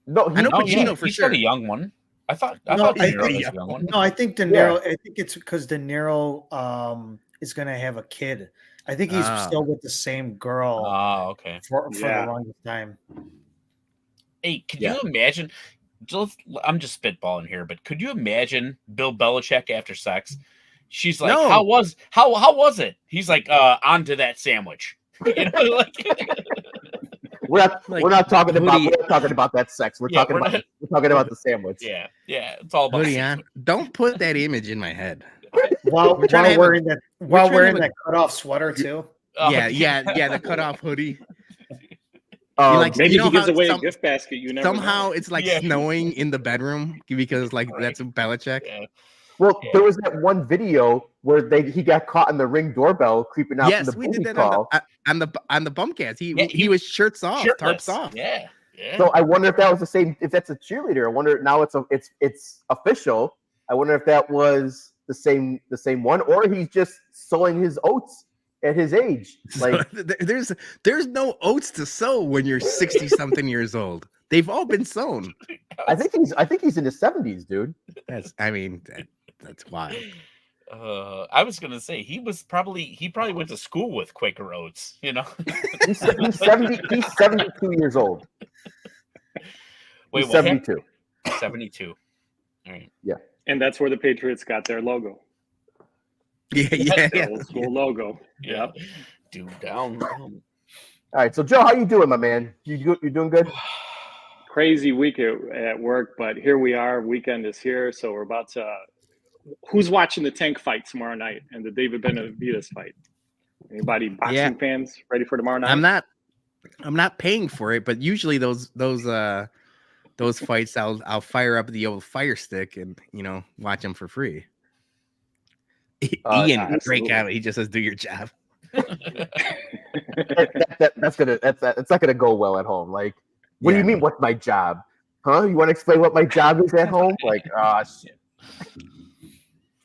No, I know Pacino for he's sure. Got a young one. I thought De No, Niro was a young one. No, I think De Niro. I think it's because De Niro is going to have a kid. I think he's still with the same girl. Oh, okay. For the longest time. Hey, could you imagine? I'm just spitballing here, but could you imagine Bill Belichick after sex? She's like, No. how was it? He's like, onto that sandwich. we're not talking about that sex. We're talking about the sandwich. Yeah, it's all about. Hoodie, don't put that image in my head. While wearing that cutoff sweater too. Yeah, the cutoff hoodie. Maybe he gives away a gift basket. You never somehow know. it's snowing in the bedroom because that's Belichick. Yeah. Well, there was that one video where he got caught in the Ring doorbell creeping out from the we booty did that call. on the Bumcast. He was shirts off, shirtless. tarps off. Yeah. So I wonder if that was the same. If that's a cheerleader, I wonder now it's official. I wonder if that was the same one, or he's just sowing his oats at his age. Like there's no oats to sow when you're 60-something years old. They've all been sown. I think he's in his 70s, dude. That's wild. I was gonna say he probably went to school with Quaker Oats. He's 70. He's 72 years old. Wait, he's 72. 72. All right. Yeah. And that's where the Patriots got their logo. Yeah. Old school logo. Yeah. Dude down. All right. So Joe, how you doing, my man? You doing good? Crazy week at work, but here we are. Weekend is here, so we're about to. Who's watching the tank fight tomorrow night and the David Benavidez fight? Anybody boxing fans ready for tomorrow night? I'm not paying for it, but usually those fights I'll fire up the old Fire Stick and watch them for free. Ian, great guy. He just says, "Do your job." That's not gonna go well at home. Like, what do you mean? What's my job? Huh? You want to explain what my job is at home? Like, shit.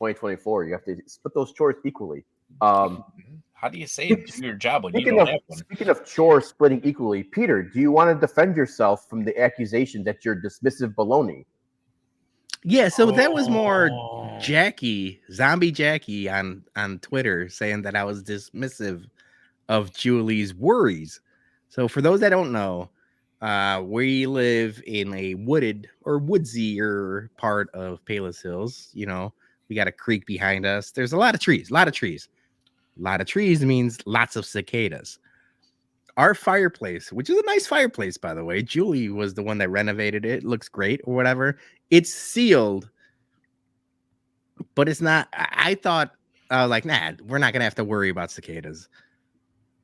2024, you have to split those chores equally. How do you say do your job when you don't have one? Speaking of chores splitting equally, Peter, do you want to defend yourself from the accusation that you're dismissive baloney? Yeah, so that was more Zombie Jackie on Twitter saying that I was dismissive of Julie's worries. So for those that don't know, we live in a wooded or woodsier part of Palos Hills. We got a creek behind us. There's a lot of trees. A lot of trees means lots of cicadas. Our fireplace, which is a nice fireplace, by the way. Julie was the one that renovated it. It looks great or whatever. It's sealed, but it's not. I thought, nah, we're not going to have to worry about cicadas.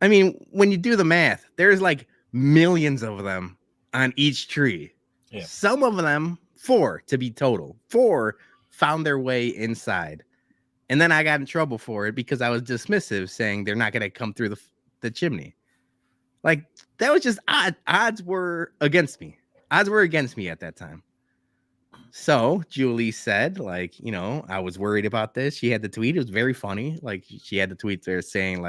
I mean, when you do the math, there's like millions of them on each tree. Yeah. Some of them, 4 to be total, 4 found their way inside. And then I got in trouble for it because I was dismissive, saying they're not going to come through the chimney. Like, that was just odd. Odds were against me. Odds were against me at that time. So Julie said, I was worried about this. She had the tweet. It was very funny. Like, she had the tweet there saying,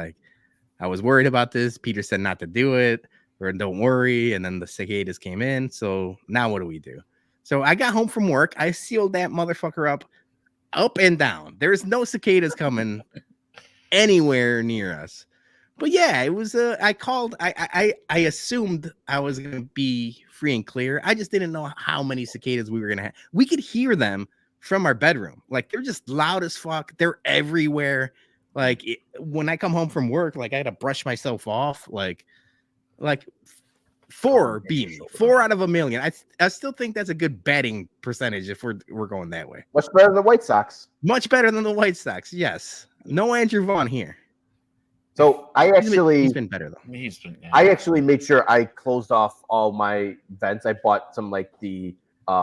I was worried about this. Peter said not to do it, or don't worry. And then the cicadas came in. So now what do we do? So I got home from work. I sealed that motherfucker up and down. There's no cicadas coming anywhere near us. But yeah, it was. I called. I assumed I was gonna be free and clear. I just didn't know how many cicadas we were gonna have. We could hear them from our bedroom. Like they're just loud as fuck. They're everywhere. Like when I come home from work, like I gotta brush myself off. Like 4 beat me. 4 out of a million. I still think that's a good betting percentage if we're going that way. Much better than the White Sox. Much better than the White Sox. Yes. No Andrew Vaughn here. So He's been better though. I actually made sure I closed off all my vents. I bought some like the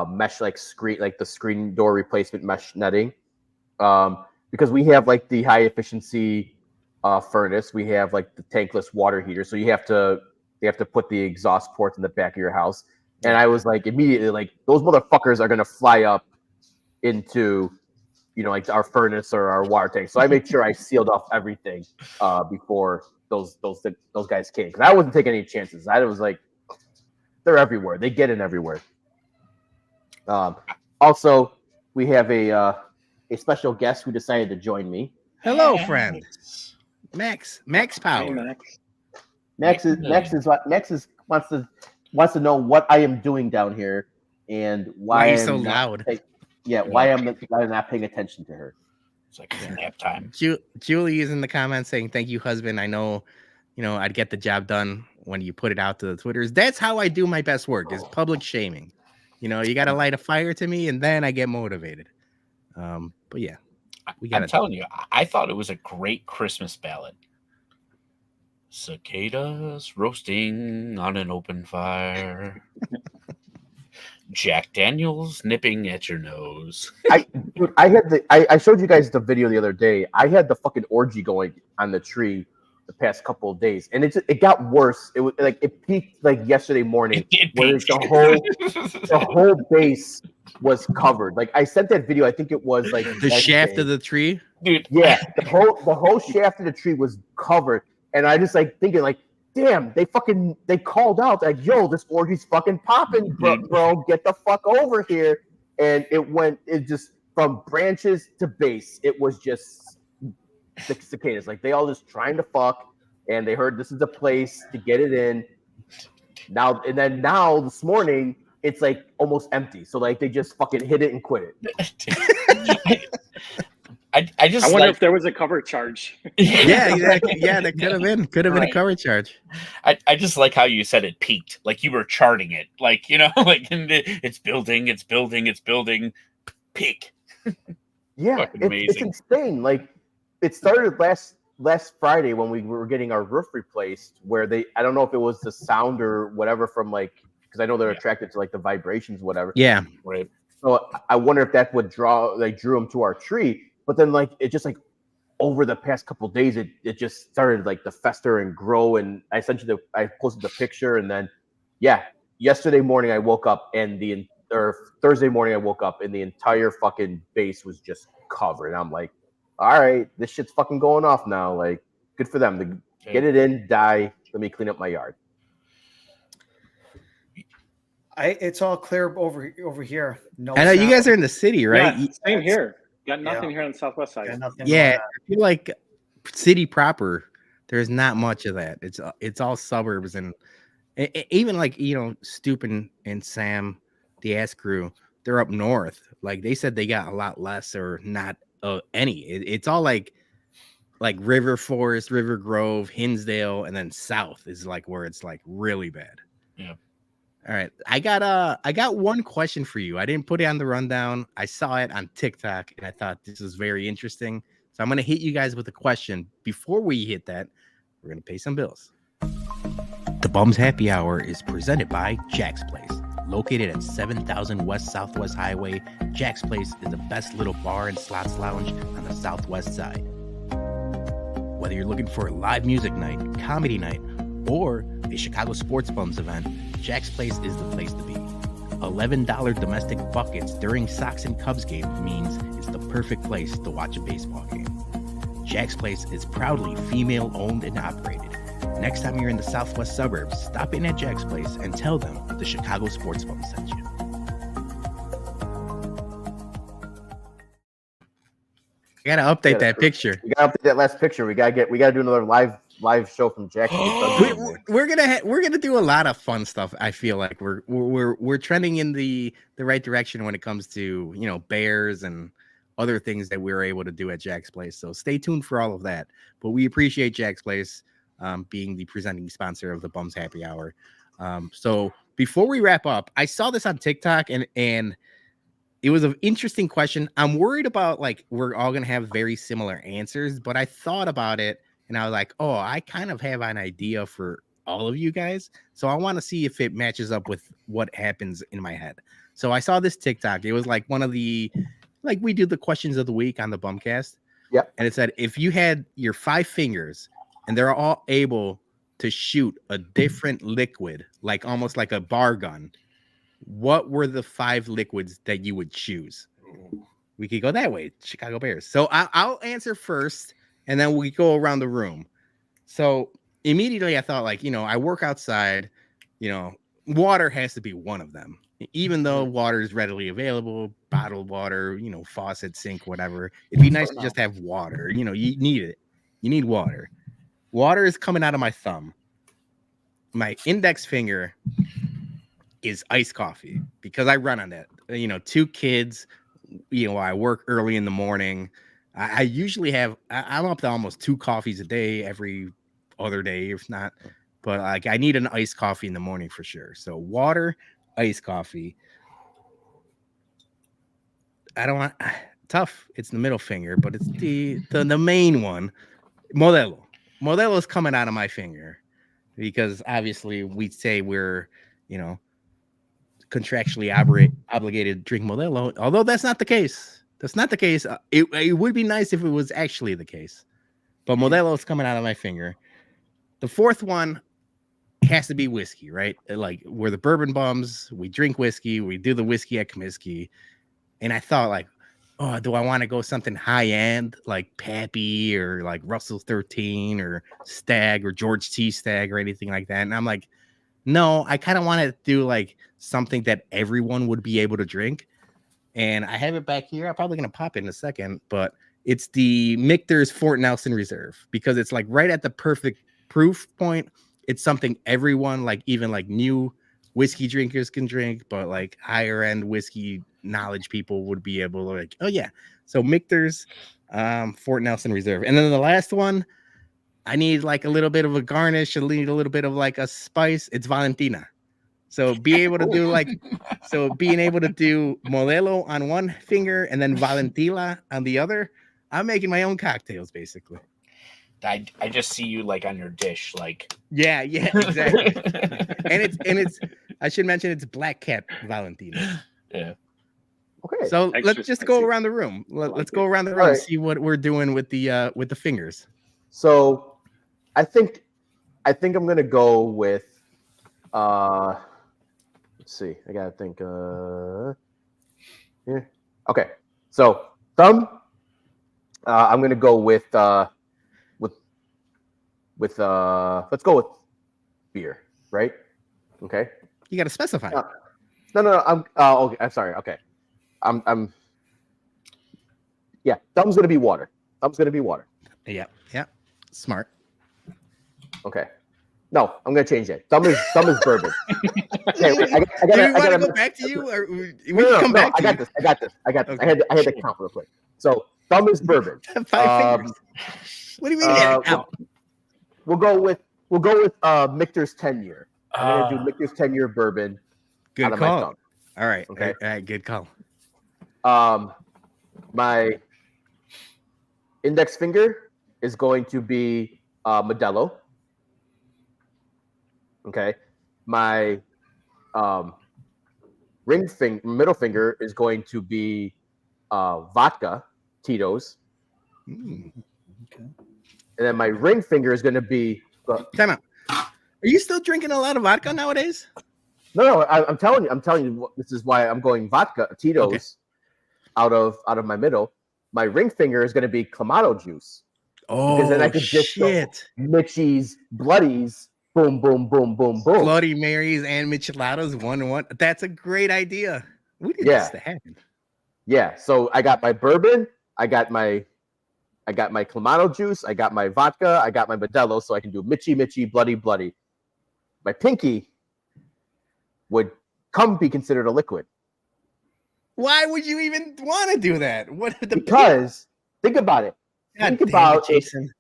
mesh screen, like the screen door replacement mesh netting, because we have like the high efficiency furnace. We have like the tankless water heater, so you have to put the exhaust ports in the back of your house. And I was like immediately like those motherfuckers are gonna fly up into like our furnace or our water tank. So I made sure I sealed off everything before those guys came, because I wasn't taking any chances. I was like, they're everywhere. They get in everywhere. Also, we have a special guest who decided to join me. Hello, friend. Max Power. Hey, Max wants to know what I am doing down here and why he's so loud. Why I'm not paying attention to her. It's like nap time. Julie is in the comments saying, "Thank you, husband. I know, I'd get the job done when you put it out to the Twitters. That's how I do my best work, is public shaming. You got to light a fire to me, and then I get motivated." But yeah, I'm telling you, I thought it was a great Christmas ballad. Cicadas roasting on an open fire. Jack Daniels nipping at your nose. I showed you guys the video the other day. I had the fucking orgy going on the tree the past couple of days, and it got worse. It was like it peaked like yesterday morning, where the whole base was covered. Like I sent that video. I think it was like the shaft of the tree, dude. Yeah, the whole shaft of the tree was covered, and I just like thinking like, damn, they called out like, yo, this orgy's fucking popping, bro, get the fuck over here. And it just from branches to base, it was just the cicadas. Like they all just trying to fuck, and they heard this is a place to get it in. Now this morning it's like almost empty. So like they just fucking hit it and quit it. I wonder if there was a cover charge. Yeah, exactly. Yeah, that could have been a cover charge. I just like how you said it peaked, like you were charting it, like like it's building, peak. Yeah, it's insane. Like it started last Friday when we were getting our roof replaced, where I don't know if it was the sound or whatever from like, because I know they're attracted to like the vibrations, whatever. Yeah, right. So I wonder if that would drew them to our tree. But then, like, it just like over the past couple of days, it just started like to fester and grow. And I posted the picture, and then, yesterday morning I woke up Thursday morning I woke up and the entire fucking base was just covered. And I'm like, all right, this shit's fucking going off now. Like, good for them to get it in, die. Let me clean up my yard. It's all clear over here. No, I know you guys are in the city, right? Yeah, same here. Got nothing here on the southwest side. Yeah, I feel like city proper, there's not much of that. It's all suburbs, and even like Stoop and Sam, the ass crew, they're up north. Like they said, they got a lot less or not any. It's all like River Forest, River Grove, Hinsdale, and then south is like where it's like really bad. Yeah. All right, I got one question for you. I didn't put it on the rundown. I saw it on TikTok, and I thought this was very interesting. So I'm going to hit you guys with a question. Before we hit that, we're going to pay some bills. The Bums Happy Hour is presented by Jack's Place. Located at 7000 West Southwest Highway, Jack's Place is the best little bar and slots lounge on the southwest side. Whether you're looking for a live music night, comedy night, or a Chicago Sports Bums event, Jack's Place is the place to be. $11 domestic buckets during Sox and Cubs game means it's the perfect place to watch a baseball game. Jack's Place is proudly female owned and operated. Next time you're in the southwest suburbs, stop in at Jack's Place and tell them the Chicago Sports Bums sent you. I gotta update that picture. We gotta update that last picture. We gotta do another live live show from Jackson. We're gonna do a lot of fun stuff. I feel like we're trending in the right direction when it comes to bears and other things that we're able to do at Jack's Place. So stay tuned for all of that. But we appreciate Jack's Place being the presenting sponsor of the Bums Happy Hour. So before we wrap up, I saw this on TikTok and it was an interesting question. I'm worried about we're all gonna have very similar answers, but I thought about it and I was like, oh, I kind of have an idea for all of you guys. So I want to see if it matches up with what happens in my head. So I saw this TikTok. It was like one of the we do the questions of the week on the Bumcast. Yep. And it said if you had your 5 fingers and they're all able to shoot a different liquid, almost like a bar gun, what were the 5 liquids that you would choose? We could go that way, Chicago Bears. So I'll answer first, and then we go around the room. So immediately I thought, I work outside, water has to be one of them. Even though water is readily available, bottled water, faucet, sink, whatever. It'd be nice to just have water. You need it. You need water. Water is coming out of my thumb. My index finger is iced coffee because I run on that. 2 kids, I work early in the morning. I usually I'm up to almost 2 coffees a day every other day, if not. But I need an iced coffee in the morning for sure. So water, iced coffee. I don't want tough. It's the middle finger, but it's the main one. Modelo. Modelo is coming out of my finger because obviously we say we're, contractually obligated to drink Modelo, although that's not the case. That's not the case. It would be nice if it was actually the case, but Modelo is coming out of my finger. The 4th one has to be whiskey, right? We're the Bourbon Bums. We drink whiskey. We do the whiskey at Comiskey. And I thought oh, do I want to go something high end like Pappy or Russell 13 or Stag or George T. Stag or anything like that? And I'm like, no, I kind of want to do something that everyone would be able to drink. And I have it back here. I'm probably going to pop it in a second, but it's the Michter's Fort Nelson Reserve because it's right at the perfect proof point. It's something everyone, even new whiskey drinkers can drink, but higher end whiskey knowledge people would be able to oh yeah. So Michter's Fort Nelson Reserve. And then the last one, I need a little bit of a garnish. I need a little bit of a spice. It's Valentina. So being able to do Modelo on one finger and then Valentina on the other, I'm making my own cocktails basically. I just see you on your dish, yeah, exactly. and it's I should mention it's Black Cat Valentina. Yeah. Okay. So let's just go around the room. Let's go around the room and see what we're doing with the fingers. So I think I'm gonna go with let's see. I gotta think here. Okay. So thumb. I'm gonna go with let's go with beer, right? Okay. You gotta specify. No. I'm okay. I'm sorry. Okay. I'm yeah. Thumb's gonna be water. Yeah. Smart. Okay. No, I'm gonna change it. Thumb is bourbon. Okay, wait, I Do we want to go back to you, or we can come back to you? I got this. Okay. I had to count real quick. So thumb is bourbon. 5 fingers. What do you mean? We'll go with Michter's 10-year. I'm gonna do Michter's 10-year bourbon. Good out of call. my thumb. All right. Okay. All right. Good call. My index finger is going to be Modelo. Okay. My middle finger is going to be vodka, Tito's. Okay. And then my ring finger is going to be. Time out. Are you still drinking a lot of vodka nowadays? No, I'm telling you. This is why I'm going vodka, Tito's, out of my middle. My ring finger is going to be Clamato juice. Oh, because then I could just go Mitchie's, Bloodies, boom, boom, boom, boom, boom. Bloody Marys and Micheladas, 1-1. That's a great idea. We need this to happen. Yeah. So I got my bourbon. I got my I got my Clamato juice, I got my vodka, I got my Modelo, so I can do Mitchy, Bloody, Bloody. My pinky would be considered a liquid. Why would you even want to do that? What the Because think about it. God Think damn it, about Jason.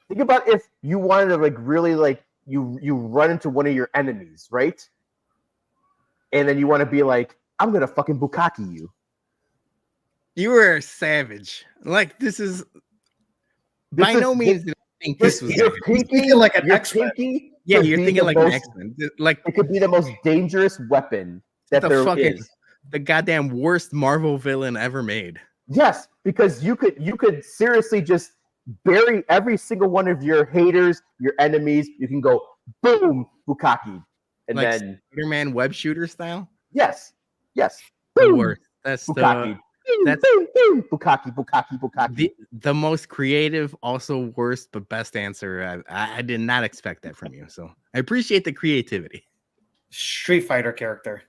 Think about if you wanted to like really like you run into one of your enemies, right? And then you want to be like, I'm gonna fucking bukkake you. You were a savage. Like this is by no means did I think this was your savage. pinky, thinking like an your X-Men. pinky. Yeah, could you're be thinking the like an most- X-Men. Like It could be the most dangerous weapon that the there fucking is. the goddamn worst Marvel villain ever made. Yes, because you could seriously just bury every single one of your haters, your enemies. You can go boom, bukkake, and Like then Spider-Man web shooter style. yes, The boom, worst. That's bukkake, that's boom, boom, bukkake. the most creative, also worst, but best answer. I did not expect that from you. So I appreciate the creativity. Street Fighter character.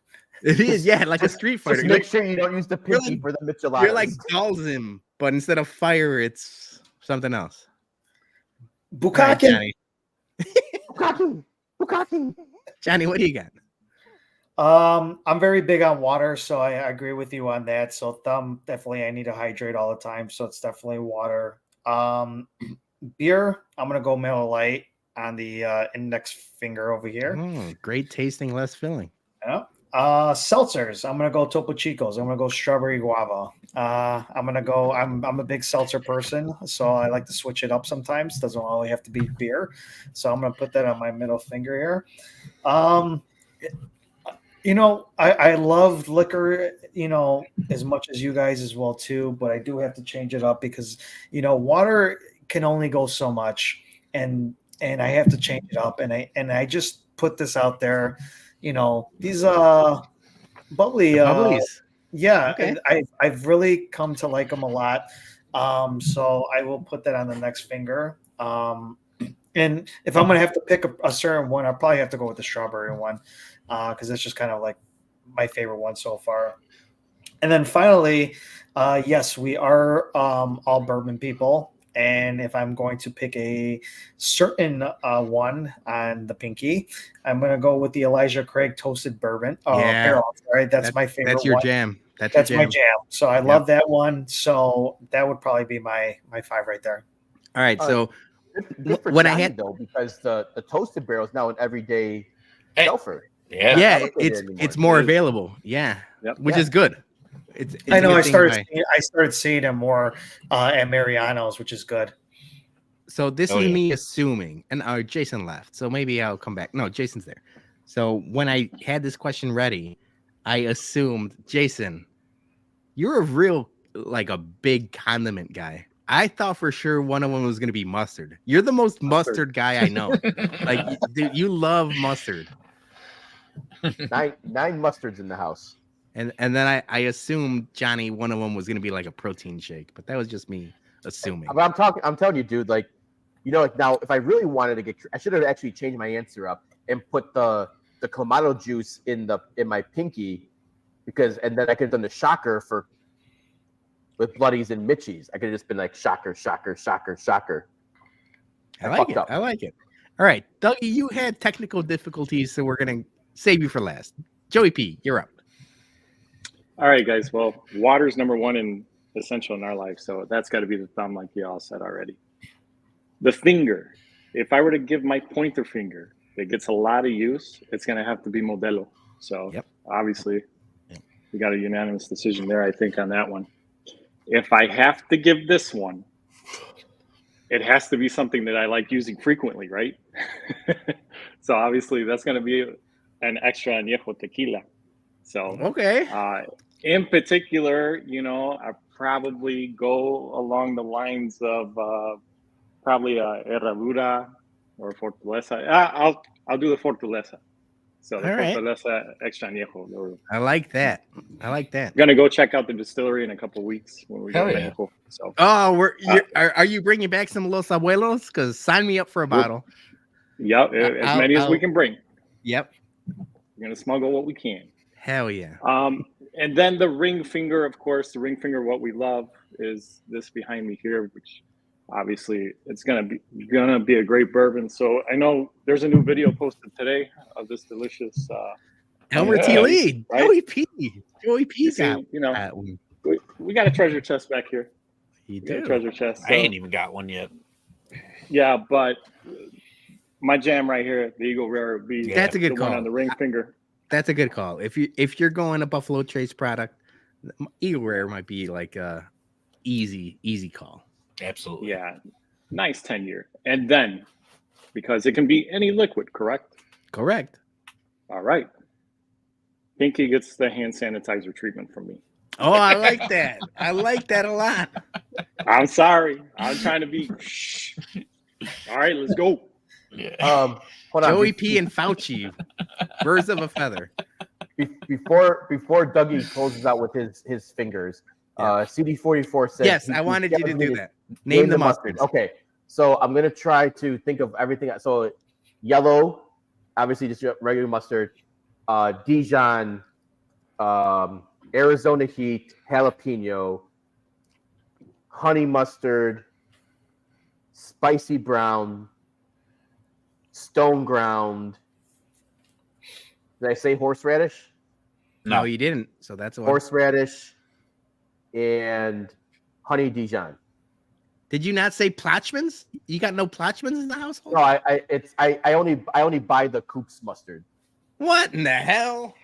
It is, yeah, like a Street Fighter. Just make sure you don't use the pinky like- for the micheladas. You're like Dalsim, but instead of fire, it's something else. All right, Bukkake. Johnny. bukkake. Johnny, what do you got? I'm very big on water, so I agree with you on that. So thumb, definitely I need to hydrate all the time, so it's definitely water. Beer, I'm gonna go Miller Lite on the index finger over here. Great tasting, less filling. Yeah. Seltzers, I'm gonna go Topo Chicos. I'm gonna go strawberry guava. I'm a big seltzer person, so I like to switch it up sometimes. Doesn't only have to be beer. So I'm gonna put that on my middle finger here. I love liquor, as much as you guys as well too, but I do have to change it up because water can only go so much, and I have to change it up, and I just put this out there. These bubbly, Bubblies. yeah, Okay. and I've really come to like them a lot. So I will put that on the next finger. And if I'm gonna have to pick a certain one, I'll probably have to go with the strawberry one, because it's just kind of like my favorite one so far. And then finally, yes, we are all bourbon people. And if I'm going to pick a certain one on the pinky, I'm going to go with the Elijah Craig toasted bourbon barrel. Right, that's my favorite. That's your one. jam. That's my jam. So I love that one. So that would probably be my 5 right there. All right. So Good for when I Johnny, had though, because the toasted barrel is now an everyday shelfer. Yeah. yeah, complicated it's anymore. more It is. available. Yeah, Yep. which is good. It's I know. a I good thing started seeing them more at Mariano's, which is good. So this Oh, is yeah. me assuming, and Jason left, so maybe I'll come back. No, Jason's there. So when I had this question ready, I assumed, Jason, you're a real, like a big condiment guy. I thought for sure one of them was going to be mustard. You're the most mustard guy I know. Like, dude, you love mustard. Nine mustards in the house. And then I assumed, Johnny, one of them was going to be like a protein shake, but that was just me assuming. But I'm telling you, dude, like, like now, if I really wanted to I should have actually changed my answer up and put the Clamato juice in my pinky, and then I could have done the shocker with Bloodies and Mitchies. I could have just been like shocker. I like it. I like it. All right, Dougie, you had technical difficulties, so we're going to save you for last. Joey P, you're up. All right, guys. Well, water's number one and essential in our life, so that's got to be the thumb, like you all said already. The finger. If I were to give my pointer finger that gets a lot of use, it's going to have to be Modelo. So obviously, we got a unanimous decision there, I think, on that one. If I have to give this one, it has to be something that I like using frequently, right? So obviously, that's going to be an extra añejo tequila. So Okay. in particular, I probably go along the lines of probably Herradura or Fortaleza. I'll do the Fortaleza. So the All right. Fortaleza extra añejo. I like that. I'm Gonna go check out the distillery in a couple of weeks when we go to Mexico. So Oh, are you bringing back some Los Abuelos? Because sign me up for a bottle. Yep, as many as we can bring. Yep. We're gonna smuggle what we can. Hell yeah. And then the ring finger, of course, what we love is this behind me here, which obviously it's gonna be a great bourbon. So I know there's a new video posted today of this delicious Elmer T. Lee, right? Joey P. See, got you know, that one. we got a treasure chest back here. You We got a do. treasure chest. I ain't even got one yet. Yeah, but my jam right here, the Eagle Rare, would be That's a good the one call. on the ring finger. That's a good call. If you're going a Buffalo Trace product, Eagle Rare might be like a easy call. Absolutely. Yeah, nice 10-year. And then, because it can be any liquid, correct? Correct. All right. Pinky gets the hand sanitizer treatment from me. Oh, I like that. I like that a lot. I'm sorry. I'm trying to be. Shh. All right, let's go. Yeah. Hold on. Joey P. and Fauci, birds of a feather. Before Dougie closes out with his fingers, CD44 says Yes, I wanted you to do designated- that. Name the mustard. Okay, so I'm gonna try to think of everything. So yellow, obviously just regular mustard, Dijon, Arizona heat, jalapeno, honey mustard, spicy brown, stone ground. Did I say horseradish? No, you didn't. So that's one. Horseradish and honey Dijon. Did you not say Plotchmans? You got no Plotchmans in the household? No, I only buy the Coops mustard. What in the hell?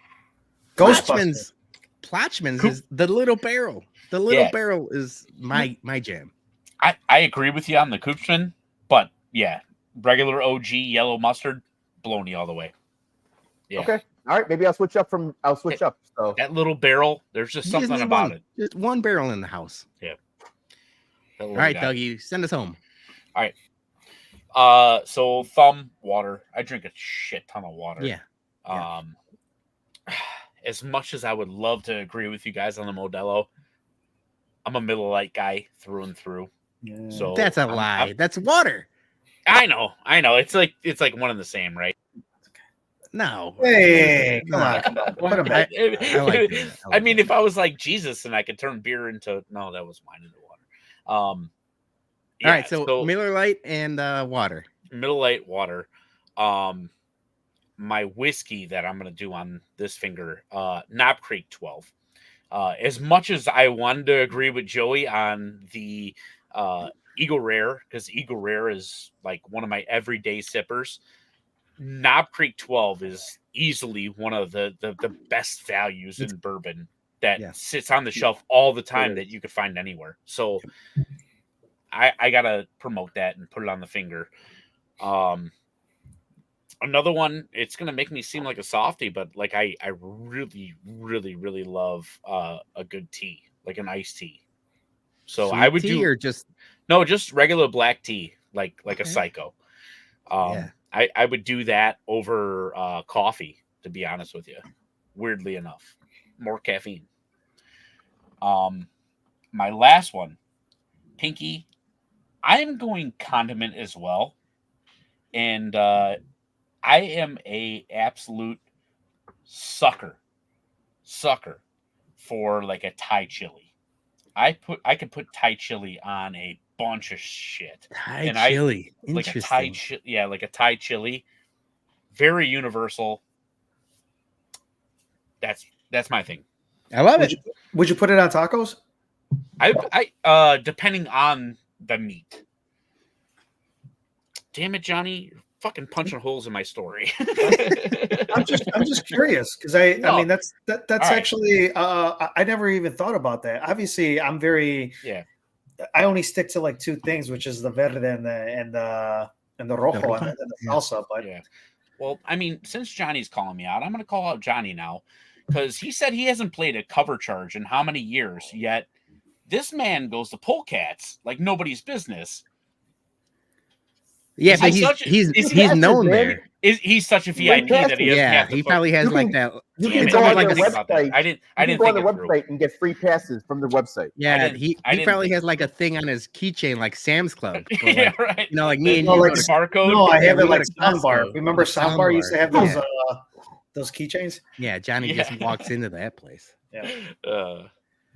Ghostbusters. Plotchmans is the little barrel. The little Yeah. barrel is my jam. I agree with you on the Koopsman, but yeah, regular OG yellow mustard, Bologna all the way. Yeah. Okay. All right. Maybe I'll switch up. So That little barrel, there's just You just something need about one. it. Just one barrel in the house. That All little right, guy. Dougie, send us home. So thumb water. I drink a shit ton of water. Yeah. As much as I would love to agree with you guys on the Modelo, I'm a Miller Lite guy through and through. Yeah. So That's a lie. That's water. I know. It's like one and the same, right? No. Hey, come No. on. Put 'em back. I like that. I mean, if I was like Jesus and I could turn beer into that was wine into water. All right, so Miller Lite and water. Miller Lite water. My whiskey that I'm gonna do on this finger, Knob Creek 12. As much as I wanted to agree with Joey on the Eagle Rare, because Eagle Rare is like one of my everyday sippers, Knob Creek 12 is easily one of the best values in bourbon that sits on the shelf all the time that you could find anywhere. So I gotta promote that and put it on the finger. Another one, it's gonna make me seem like a softie, but like I really, really, really love a good tea, like an iced tea. So Sweet I would tea do or just just regular black tea, like a psycho. I would do that over coffee, to be honest with you. Weirdly enough, more caffeine. My last one, Pinky. I'm going condiment as well, and I am a absolute sucker for like a Thai chili. I could put Thai chili on a bunch of shit. Thai chili. Like a Interesting. like a Thai chili. Very universal. That's my thing. I love it. Would you put it on tacos? I depending on the meat. Damn it, Johnny. You're fucking punching holes in my story. I'm just curious because I mean that's right. actually I never even thought about that. Obviously, I'm very I only stick to like two things, which is the verde and the rojo and the salsa. But Well, I mean, since Johnny's calling me out, I'm going to call out Johnny now because he said he hasn't played a cover charge in how many years yet. This man goes to polecats like nobody's business. Yeah, but he's known there. He's such a VIP that he doesn't have to he probably has like that. You can It's go almost on like their a website. I didn't go on think the it through. website and get free passes from the website. Yeah, didn't- he I didn't- probably has like a thing on his keychain like Sam's Club. But, like, Yeah, right. You know, like me and No, you. like go to- barcode. no, I have we it go like to Soundbar. Costco. Remember Soundbar used to have those keychains? Yeah, Johnny just walks into that place. Yeah.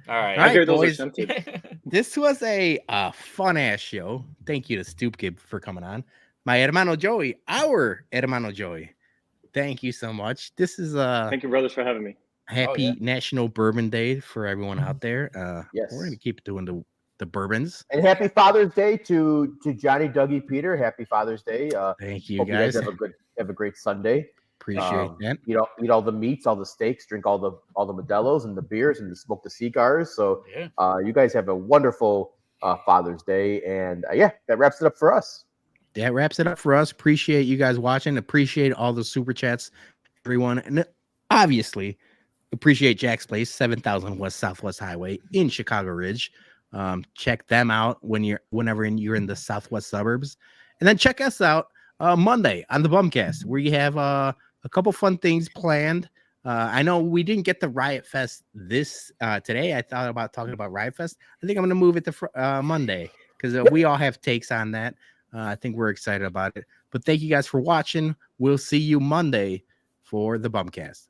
All right. All I hear right, those boys. are scented. This was a fun ass show. Thank you to Stoop Kid for coming on. My hermano Joey, our hermano Joey. Thank you so much. This is Thank you, brothers, for having me. happy yeah. National Bourbon Day for everyone out there. Yes. We're gonna keep doing the bourbons. And happy Father's Day to Johnny, Dougie, Peter. Happy Father's Day. Thank you Hope guys. you guys have a great Sunday. Appreciate that. Eat all the meats, all the steaks, drink all the Modelos and the beers, and smoke the cigars. So Yeah. you guys have a wonderful Father's Day, and that wraps it up for us. That wraps it up for us. Appreciate you guys watching. Appreciate all the super chats, everyone, and obviously appreciate Jack's Place, 7000 West Southwest Highway in Chicago Ridge. Check them out whenever you're in the southwest suburbs, and then check us out Monday on the Bumcast, where you have a couple fun things planned. I know we didn't get the Riot Fest this today. I thought about talking about Riot Fest. I think I'm going to move it to Monday because we all have takes on that. I think we're excited about it. But thank you guys for watching. We'll see you Monday for the Bumcast.